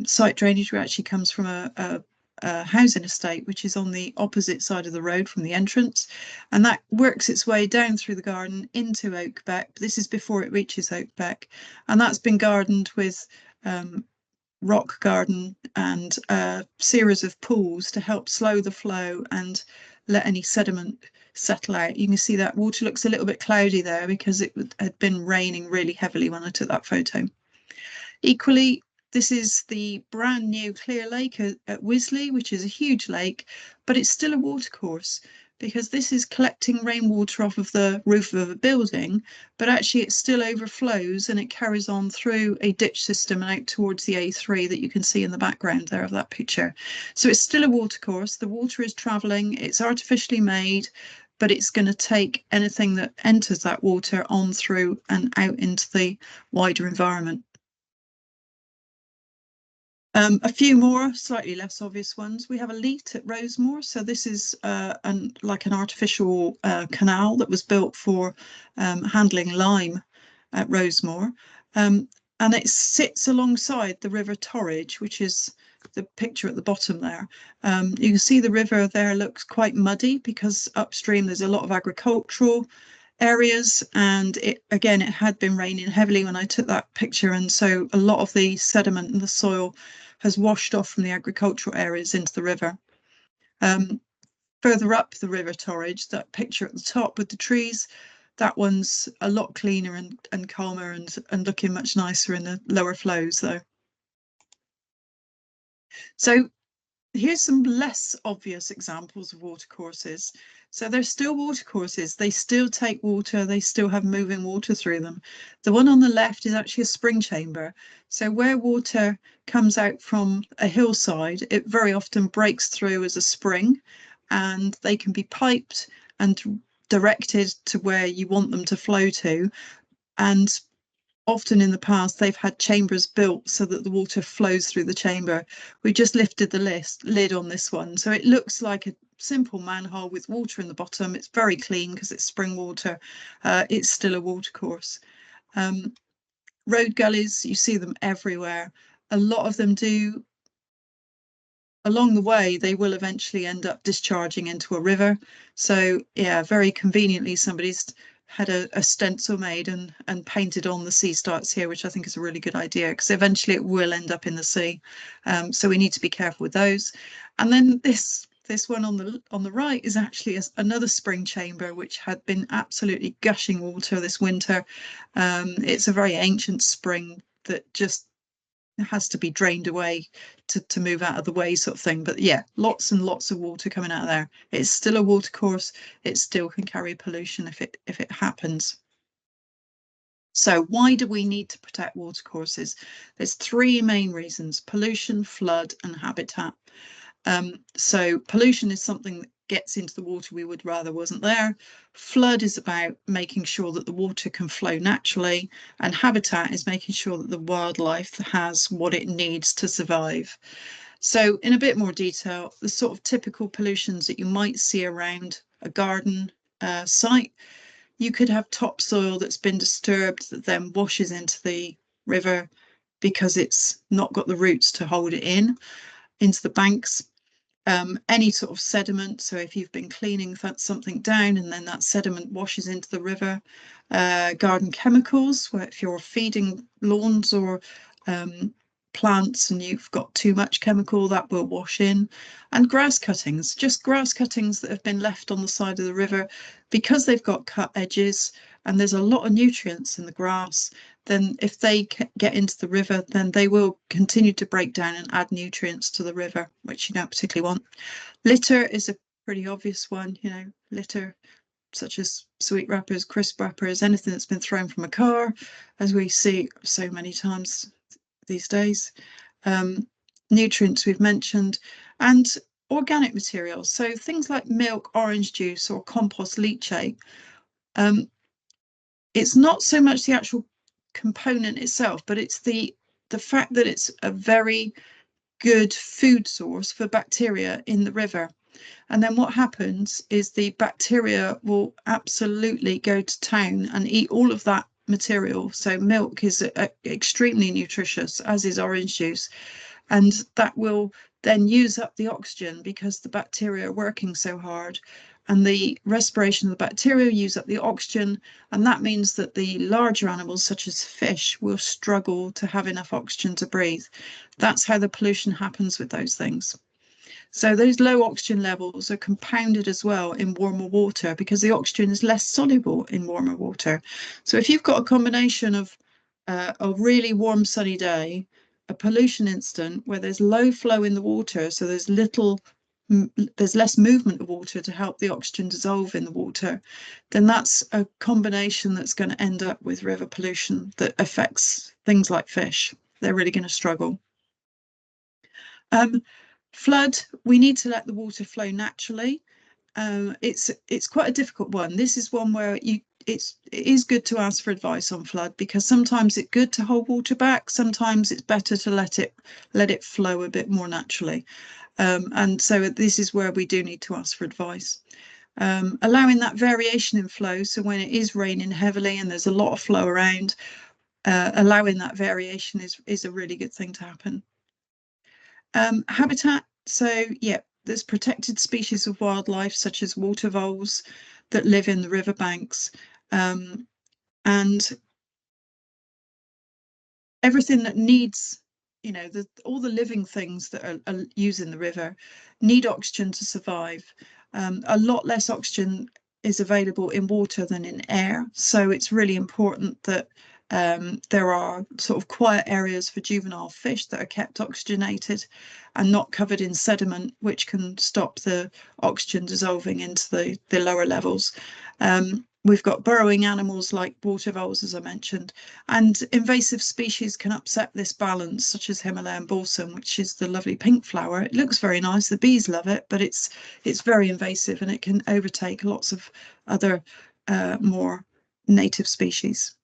site drainage, which actually comes from a housing estate, which is on the opposite side of the road from the entrance, and that works its way down through the garden into Oak Beck. This is before it reaches Oak Beck, and that's been gardened with rock garden and a series of pools to help slow the flow and let any sediment settle out. You can see that water looks a little bit cloudy there because it had been raining really heavily when I took that photo. Equally, this is the brand new Clear Lake at Wisley, which is a huge lake, but it's still a watercourse because this is collecting rainwater off of the roof of a building, but actually it still overflows and it carries on through a ditch system and out towards the A3 that you can see in the background there of that picture. So it's still a watercourse. The water is travelling, it's artificially made, but it's going to take anything that enters that water on through and out into the wider environment. A few more slightly less obvious ones. We have a leat at Rosemore. So this is like an artificial canal that was built for handling lime at Rosemore. And it sits alongside the River Torridge, which is the picture at the bottom there. You can see the river there looks quite muddy because upstream there's a lot of agricultural areas, and it had been raining heavily when I took that picture, and so a lot of the sediment in the soil has washed off from the agricultural areas into the river. Further up the River Torridge, that picture at the top with the trees, that one's a lot cleaner and calmer and looking much nicer in the lower flows though. So here's some less obvious examples of watercourses. So they're still watercourses, they still take water, they still have moving water through them. The one on the left is actually a spring chamber. So where water comes out from a hillside, it very often breaks through as a spring, and they can be piped and directed to where you want them to flow to. And often in the past they've had chambers built so that the water flows through the chamber. We just lifted the lid on this one, so it looks like a simple manhole with water in the bottom. It's very clean because it's spring water. It's still a watercourse. Road gullies, you see them everywhere. A lot of them do. Along the way, they will eventually end up discharging into a river. So yeah, very conveniently, somebody's had a stencil made and painted on the sea starts here, which I think is a really good idea, because eventually it will end up in the sea. So we need to be careful with those. And then this one on the right is actually another spring chamber, which had been absolutely gushing water this winter. It's a very ancient spring that just has to be drained away to move out of the way, sort of thing. But yeah, lots and lots of water coming out of there. It's still a watercourse. It still can carry pollution if it happens. So why do we need to protect watercourses? There's three main reasons: pollution, flood, and habitat. So pollution is something that gets into the water we would rather wasn't there. Flood is about making sure that the water can flow naturally, and habitat is making sure that the wildlife has what it needs to survive. So in a bit more detail, the sort of typical pollutions that you might see around a garden site, you could have topsoil that's been disturbed that then washes into the river because it's not got the roots to hold it into the banks. Any sort of sediment, so if you've been cleaning something down and then that sediment washes into the river. Garden chemicals, where if you're feeding lawns or plants and you've got too much chemical, that will wash in. And grass cuttings, just grass cuttings that have been left on the side of the river because they've got cut edges and there's a lot of nutrients in the grass. Then if they get into the river, then they will continue to break down and add nutrients to the river, which you don't particularly want. Litter is a pretty obvious one, litter such as sweet wrappers, crisp wrappers, anything that's been thrown from a car, as we see so many times these days. Nutrients we've mentioned, and organic materials, so things like milk, orange juice, or compost leachate. It's not so much the actual component itself, but it's the fact that it's a very good food source for bacteria in the river. And then what happens is the bacteria will absolutely go to town and eat all of that material. So milk is extremely nutritious, as is orange juice, and that will then use up the oxygen because the bacteria are working so hard, and the respiration of the bacteria use up the oxygen, and that means that the larger animals such as fish will struggle to have enough oxygen to breathe. That's how the pollution happens with those things. So those low oxygen levels are compounded as well in warmer water because the oxygen is less soluble in warmer water. So if you've got a combination of a really warm sunny day, a pollution incident where there's low flow in the water, so there's less movement of water to help the oxygen dissolve in the water, then that's a combination that's going to end up with river pollution that affects things like fish. They're really going to struggle. Flood, we need to let the water flow naturally. It's quite a difficult one. This is one where it is good to ask for advice on flood, because sometimes it's good to hold water back, sometimes it's better to let it flow a bit more naturally. And so this is where we do need to ask for advice. Allowing that variation in flow, so when it is raining heavily and there's a lot of flow around, allowing that variation is a really good thing to happen. Habitat, so yeah, there's protected species of wildlife such as water voles that live in the riverbanks, and everything that needs, all the living things that are using the river need oxygen to survive. A lot less oxygen is available in water than in air, so it's really important that there are sort of quiet areas for juvenile fish that are kept oxygenated and not covered in sediment, which can stop the oxygen dissolving into the lower levels. We've got burrowing animals like water voles, as I mentioned, and invasive species can upset this balance, such as Himalayan balsam, which is the lovely pink flower. It looks very nice, the bees love it, but it's very invasive and it can overtake lots of other more native species.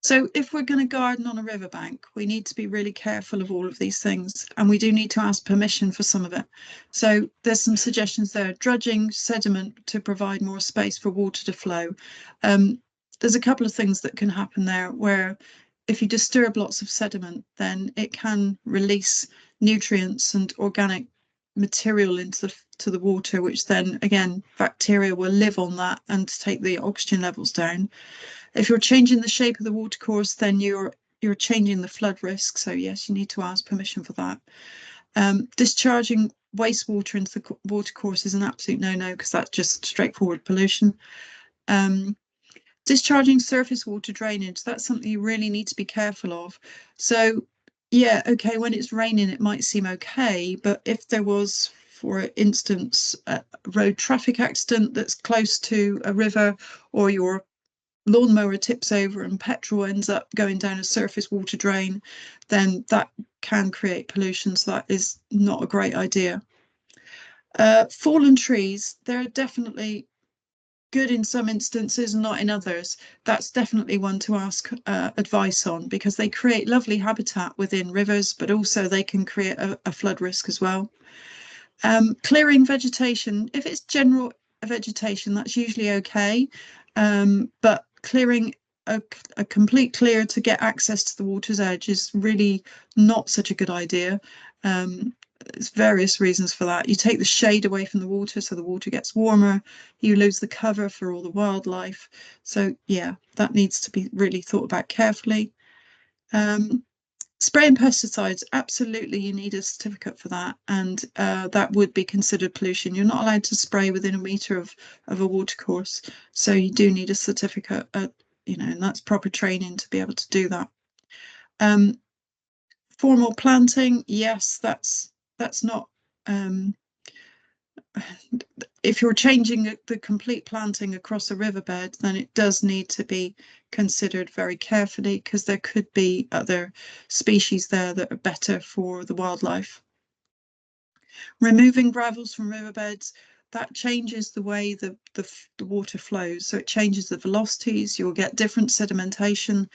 So if we're going to garden on a riverbank, we need to be really careful of all of these things, and we do need to ask permission for some of it. So there's some suggestions there: dredging, sediment to provide more space for water to flow. There's a couple of things that can happen there, where if you disturb lots of sediment, then it can release nutrients and organic material into the water, which then again bacteria will live on that and take the oxygen levels down. If you're changing the shape of the watercourse, then you're changing the flood risk. So yes, you need to ask permission for that. Discharging wastewater into the watercourse is an absolute no-no, because that's just straightforward pollution. Discharging surface water drainage, that's something you really need to be careful of. So yeah, okay, when it's raining, it might seem okay, but if there was, for instance, a road traffic accident that's close to a river, or your lawnmower tips over and petrol ends up going down a surface water drain, then that can create pollution. So that is not a great idea. Fallen trees, they're definitely good in some instances, not in others. That's definitely one to ask advice on, because they create lovely habitat within rivers, but also they can create a flood risk as well. Clearing vegetation, if it's general vegetation, that's usually okay, but clearing a complete clear to get access to the water's edge is really not such a good idea. There's various reasons for that. You take the shade away from the water, so the water gets warmer. You lose the cover for all the wildlife. So yeah, that needs to be really thought about carefully. Spraying pesticides, absolutely, you need a certificate for that, and that would be considered pollution. You're not allowed to spray within a metre of a watercourse, so you do need a certificate, you know, and that's proper training to be able to do that. Formal planting, yes, that's not, if you're changing the complete planting across a riverbed, then it does need to be considered very carefully, because there could be other species there that are better for the wildlife. Removing gravels from riverbeds, that changes the way the water flows. So it changes the velocities, you'll get different sedimentation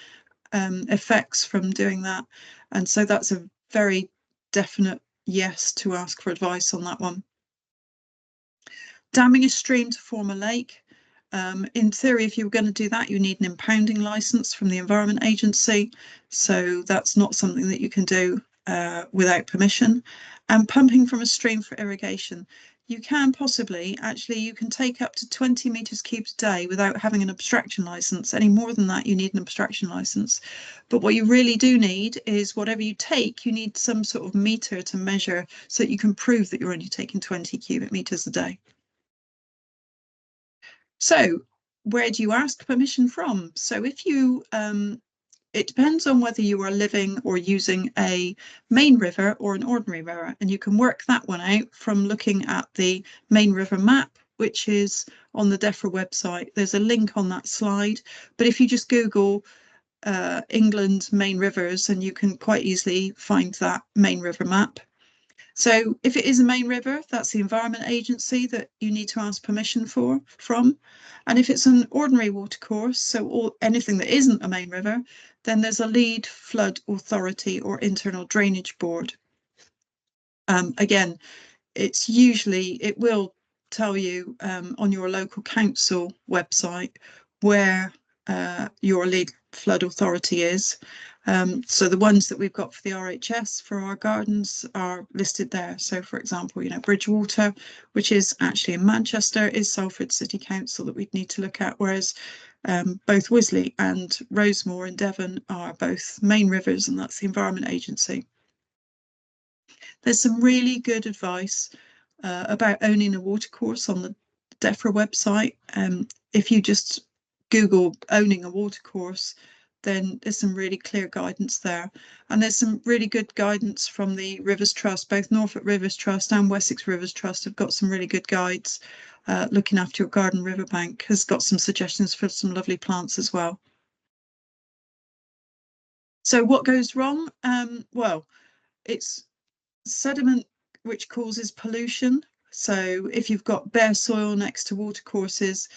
effects from doing that. And so that's a very definite yes to ask for advice on that one. Damming a stream to form a lake. In theory, if you were going to do that, you need an impounding license from the Environment Agency. So that's not something that you can do without permission. And pumping from a stream for irrigation. You can possibly, actually, you can take up to 20 metres cubed a day without having an abstraction license. Any more than that, you need an abstraction license. But what you really do need is, whatever you take, you need some sort of meter to measure, so that you can prove that you're only taking 20 cubic metres a day. So where do you ask permission from? So if you, it depends on whether you are living or using a main river or an ordinary river, and you can work that one out from looking at the main river map, which is on the DEFRA website. There's a link on that slide, but if you just Google England main rivers, and you can quite easily find that main river map. So if it is a main river, that's the Environment Agency that you need to ask permission from. And if it's an ordinary watercourse, so anything that isn't a main river, then there's a lead flood authority or internal drainage board. Again, it will tell you on your local council website where your lead flood authority is. So the ones that we've got for the RHS for our gardens are listed there. So for example, you know, Bridgewater, which is actually in Manchester, is Salford City Council that we'd need to look at, whereas both Wisley and Rosemore in Devon are both main rivers, and that's the Environment Agency. There's some really good advice about owning a watercourse on the DEFRA website. If you just Google owning a watercourse, then there's some really clear guidance there. And there's some really good guidance from the Rivers Trust. Both Norfolk Rivers Trust and Wessex Rivers Trust have got some really good guides. Looking after your garden riverbank has got some suggestions for some lovely plants as well. So what goes wrong? Well, it's sediment which causes pollution. So if you've got bare soil next to watercourses,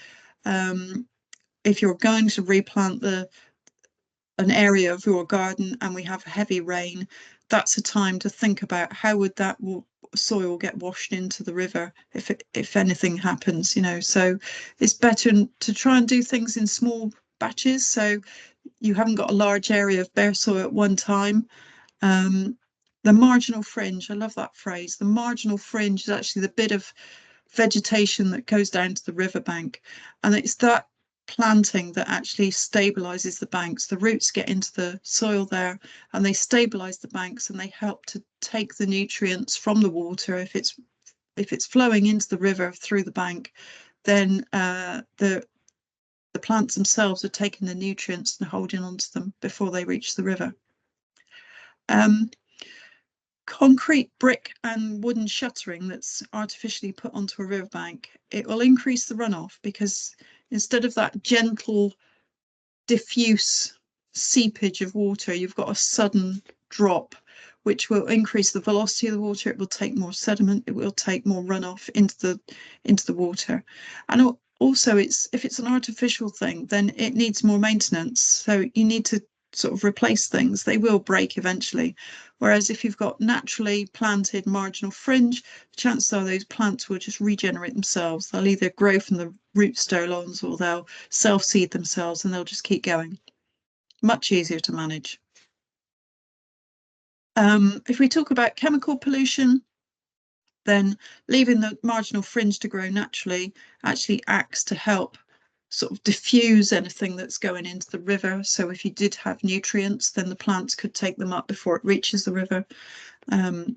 if you're going to replant the an area of your garden and we have heavy rain, that's a time to think about how would that soil get washed into the river if anything happens, you know. So it's better to try and do things in small batches, so you haven't got a large area of bare soil at one time. The marginal fringe, I love that phrase. The marginal fringe is actually the bit of vegetation that goes down to the riverbank, and it's that planting that actually stabilizes the banks. The roots get into the soil there and they stabilize the banks, and they help to take the nutrients from the water. If it's flowing into the river through the bank, then the plants themselves are taking the nutrients and holding onto them before they reach the river. Concrete, brick and wooden shuttering that's artificially put onto a riverbank, it will increase the runoff, because instead of that gentle diffuse seepage of water, you've got a sudden drop, which will increase the velocity of the water. It will take more sediment, it will take more runoff into the water. And also, if it's an artificial thing, then it needs more maintenance, so you need to sort of replace things. They will break eventually, whereas if you've got naturally planted marginal fringe, chances are those plants will just regenerate themselves. They'll either grow from the root stolons or they'll self-seed themselves, and they'll just keep going. Much easier to manage. If we talk about chemical pollution, then leaving the marginal fringe to grow naturally actually acts to help sort of diffuse anything that's going into the river. So if you did have nutrients, then the plants could take them up before it reaches the river.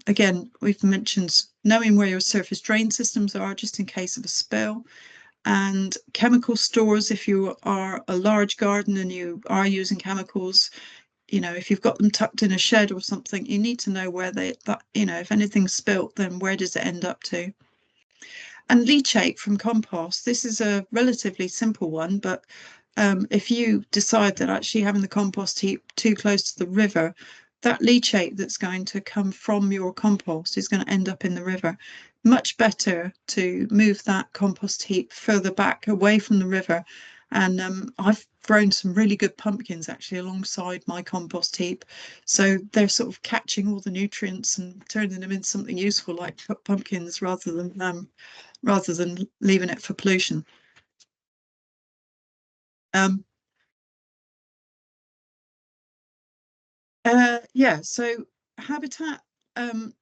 Again, we've mentioned knowing where your surface drain systems are, just in case of a spill. And chemical stores, if you are a large garden and you are using chemicals, you know, if you've got them tucked in a shed or something, you need to know where you know, if anything's spilt, then where does it end up to? And leachate from compost, this is a relatively simple one, but if you decide that actually having the compost heap too close to the river, that leachate that's going to come from your compost is going to end up in the river. Much better to move that compost heap further back away from the river. And I've grown some really good pumpkins actually alongside my compost heap, so they're sort of catching all the nutrients and turning them into something useful, like pumpkins, rather than leaving it for pollution. Yeah, so habitat,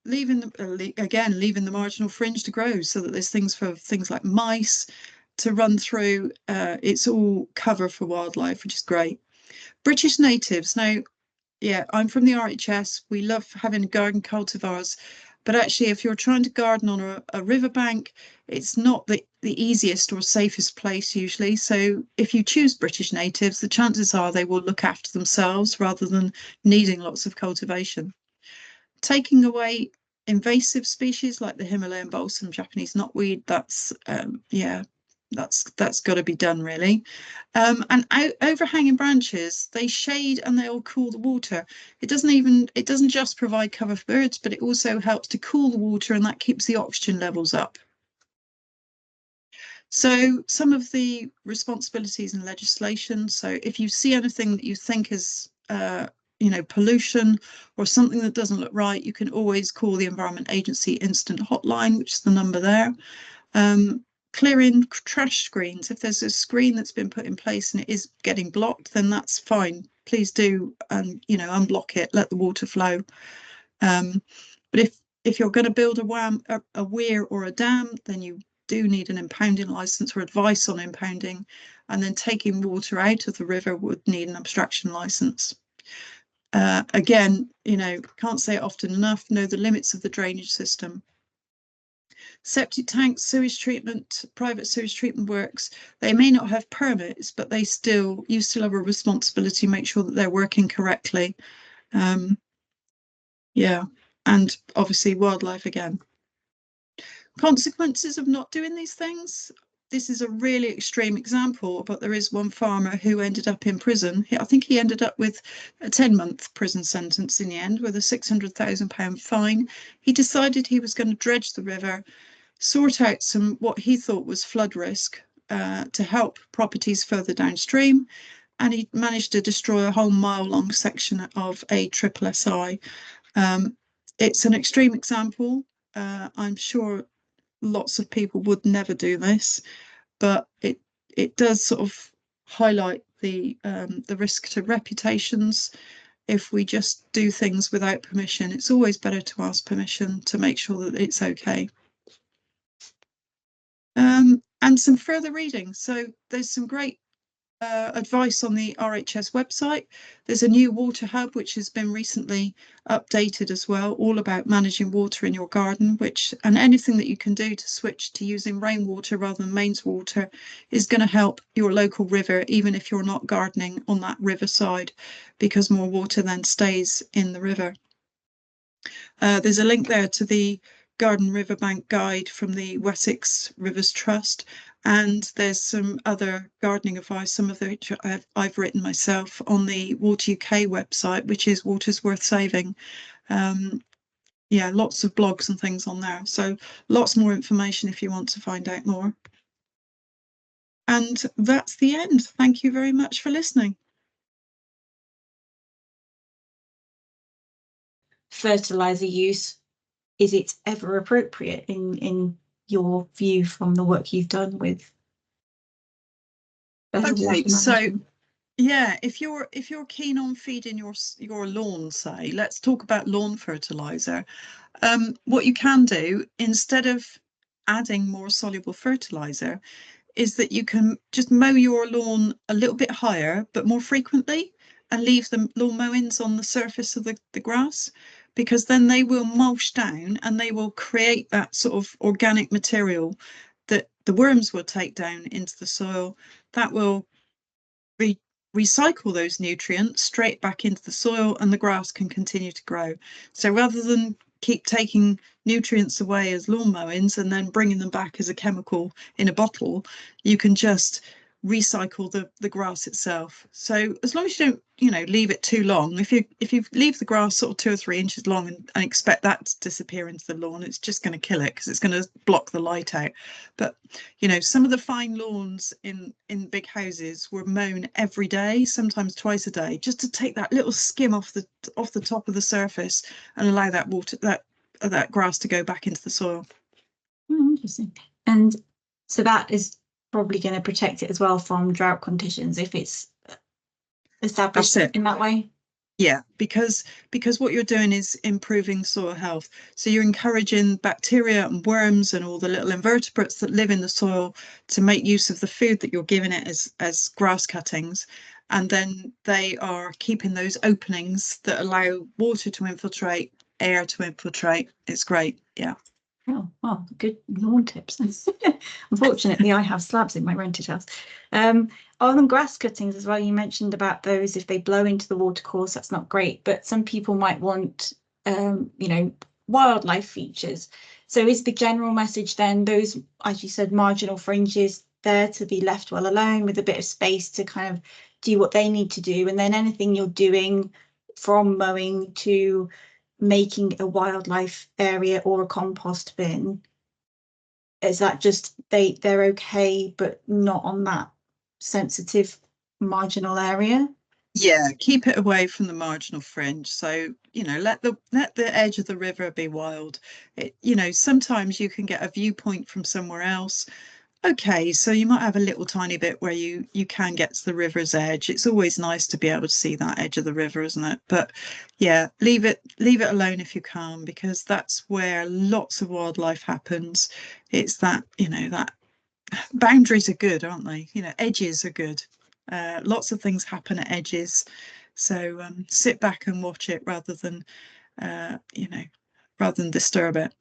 leaving the marginal fringe to grow, so that there's things for things like mice to run through. It's all cover for wildlife, which is great. British natives. Now, yeah, I'm from the RHS. We love having garden cultivars, but actually, if you're trying to garden on a riverbank, it's not the easiest or safest place usually. So if you choose British natives, the chances are they will look after themselves rather than needing lots of cultivation. Taking away invasive species like the Himalayan balsam, Japanese knotweed, that's that's got to be done really. And overhanging branches, they shade and they'll cool the water. It doesn't just provide cover for birds, but it also helps to cool the water, and that keeps the oxygen levels up. So some of the responsibilities and legislation. So if you see anything that you think is you know, pollution or something that doesn't look right, you can always call the Environment Agency Instant Hotline, which is the number there. Clearing trash screens. If there's a screen that's been put in place and it is getting blocked, then that's fine. Please do, you know, unblock it, let the water flow. But if you're going to build a weir or a dam, then you do need an impounding license or advice on impounding, and then taking water out of the river would need an abstraction license. Again, you know, can't say it often enough, know the limits of the drainage system. Septic tanks, sewage treatment, private sewage treatment works, they may not have permits, but you still have a responsibility to make sure that they're working correctly. Yeah, and obviously wildlife again. Consequences of not doing these things. This is a really extreme example, but there is one farmer who ended up in prison. I think he ended up with a 10-month prison sentence in the end, with a £600,000 fine. He decided he was going to dredge the river, sort out what he thought was flood risk to help properties further downstream. and he managed to destroy a whole mile-long section of a SSSI. It's an extreme example. I'm sure lots of people would never do this, but it does sort of highlight the risk to reputations if we just do things without permission. It's always better to ask permission to make sure that it's okay. And some further reading. So there's some great advice on the RHS website. There's a new water hub which has been recently updated as well, all about managing water in your garden, and anything that you can do to switch to using rainwater rather than mains water is going to help your local river, even if you're not gardening on that riverside, because more water then stays in the river. There's a link there to the Garden Riverbank Guide from the Wessex Rivers Trust, and there's some other gardening advice, some of which I've written myself, on the Water UK website, which is Water's Worth Saving. Yeah, lots of blogs and things on there. So lots more information if you want to find out more. And that's the end. Thank you very much for listening. Fertilizer use, is it ever appropriate in your view from the work you've done with okay, so yeah, if you're keen on feeding your lawn, say, let's talk about lawn fertilizer. What you can do, instead of adding more soluble fertilizer, is that you can just mow your lawn a little bit higher but more frequently, and leave the lawn mowings on the surface of the grass, because then they will mulch down and they will create that sort of organic material that the worms will take down into the soil. That will recycle those nutrients straight back into the soil, and the grass can continue to grow. So rather than keep taking nutrients away as lawn mowings and then bringing them back as a chemical in a bottle, you can just recycle the grass itself. So as long as you don't, leave it too long, if you leave the grass sort of 2 or 3 inches long and expect that to disappear into the lawn, it's just going to kill it, because it's going to block the light out. But some of the fine lawns in big houses were mown every day, sometimes twice a day, just to take that little skim off the top of the surface and allow that water, that grass, to go back into the soil. Interesting. And so that is probably going to protect it as well from drought conditions if it's established in that way. Yeah, because what you're doing is improving soil health. So you're encouraging bacteria and worms and all the little invertebrates that live in the soil to make use of the food that you're giving it as grass cuttings, and then they are keeping those openings that allow water to infiltrate, air to infiltrate. It's great. Yeah. Oh, well, good lawn tips. Unfortunately, I have slabs in my rented house. On grass cuttings as well, you mentioned about those, if they blow into the watercourse, that's not great, but some people might want, wildlife features. So is the general message then those, as you said, marginal fringes there to be left well alone with a bit of space to kind of do what they need to do, and then anything you're doing from mowing to making a wildlife area or a compost bin, is that just they're okay but not on that sensitive marginal area? Yeah, keep it away from the marginal fringe. So let the edge of the river be wild. Sometimes you can get a viewpoint from somewhere else. Okay, so you might have a little tiny bit where you can get to the river's edge. It's always nice to be able to see that edge of the river, isn't it? But yeah, leave it alone if you can, because that's where lots of wildlife happens. It's that, that boundaries are good, aren't they? Edges are good. Lots of things happen at edges. So sit back and watch it rather than disturb it.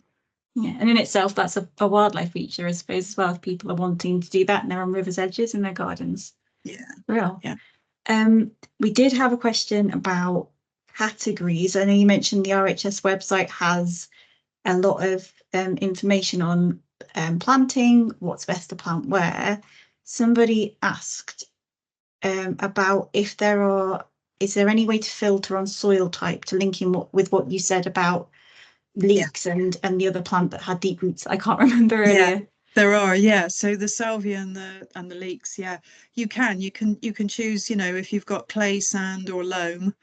Yeah, and in itself, that's a wildlife feature, I suppose, as well, if people are wanting to do that and they're on rivers' edges in their gardens. Yeah. Real. Yeah. We did have a question about categories. I know you mentioned the RHS website has a lot of information on planting, what's best to plant where. Somebody asked about if is there any way to filter on soil type to link in with what you said about leeks and the other plant that had deep roots I can't remember earlier. There are, yeah. So the salvia and the leeks, yeah. You can choose, if you've got clay, sand, or loam,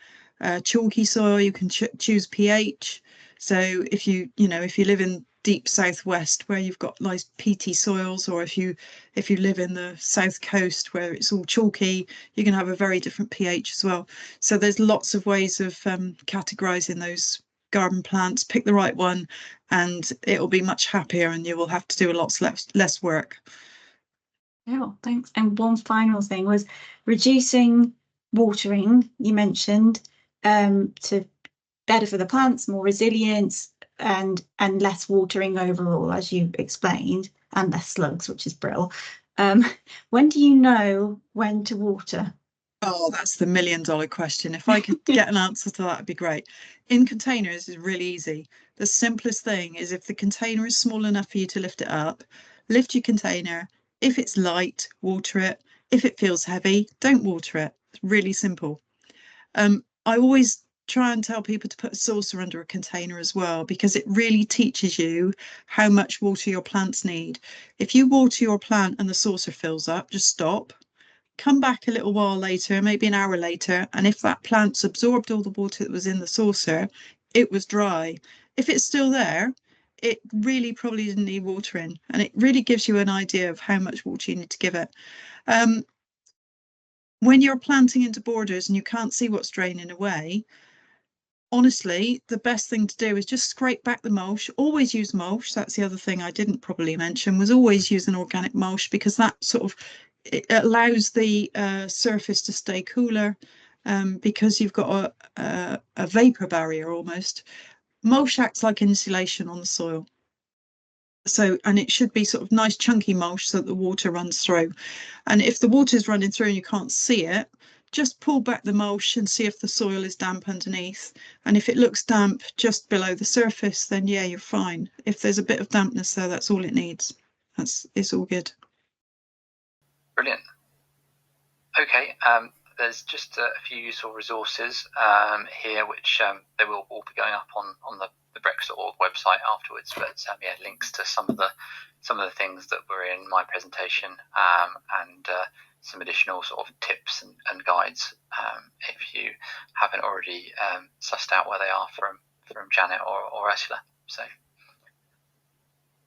chalky soil. You can choose pH. So if you live in deep southwest where you've got nice peaty soils, or if you live in the south coast where it's all chalky, you can have a very different pH as well. So there's lots of ways of categorizing those garden plants. Pick the right one and it'll be much happier, and you will have to do a lot less work. Yeah, thanks. And one final thing was reducing watering, you mentioned, to better for the plants, more resilience, and less watering overall, as you explained, and less slugs, which is brilliant. When do you know when to water? Oh, that's the $1,000,000 question. If I could get an answer to that, it'd be great. In containers is really easy. The simplest thing is if the container is small enough for you to lift it up, lift your container. If it's light, water it. If it feels heavy, don't water it. It's really simple. I always try and tell people to put a saucer under a container as well, because it really teaches you how much water your plants need. If you water your plant and the saucer fills up, just stop. Come back a little while later, maybe an hour later, and if that plant's absorbed all the water that was in the saucer, it was dry. If it's still there, it really probably didn't need watering, and it really gives you an idea of how much water you need to give it. When you're planting into borders and you can't see what's draining away, honestly, the best thing to do is just scrape back the mulch. Always use mulch. That's the other thing I didn't probably mention, was always use an organic mulch, because that sort of it allows the surface to stay cooler, because you've got a vapor barrier almost. Mulch acts like insulation on the soil. So, and it should be sort of nice chunky mulch so that the water runs through. And if the water's running through and you can't see it, just pull back the mulch and see if the soil is damp underneath. And if it looks damp just below the surface, then yeah, you're fine. If there's a bit of dampness there, that's all it needs. It's all good. Brilliant. Okay, there's just a few useful resources here, which they will all be going up on the Brex.org website afterwards. But yeah, links to some of the things that were in my presentation, and some additional sort of tips and guides, if you haven't already sussed out where they are from Janet or Ursula. So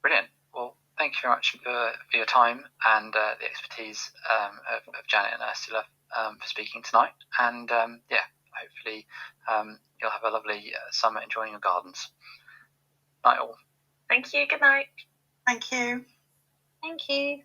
brilliant. Well, thank you very much for your time and the expertise of Janet and Ursula for speaking tonight. And yeah, hopefully you'll have a lovely summer enjoying your gardens. Night all. Thank you. Good night. Thank you. Thank you.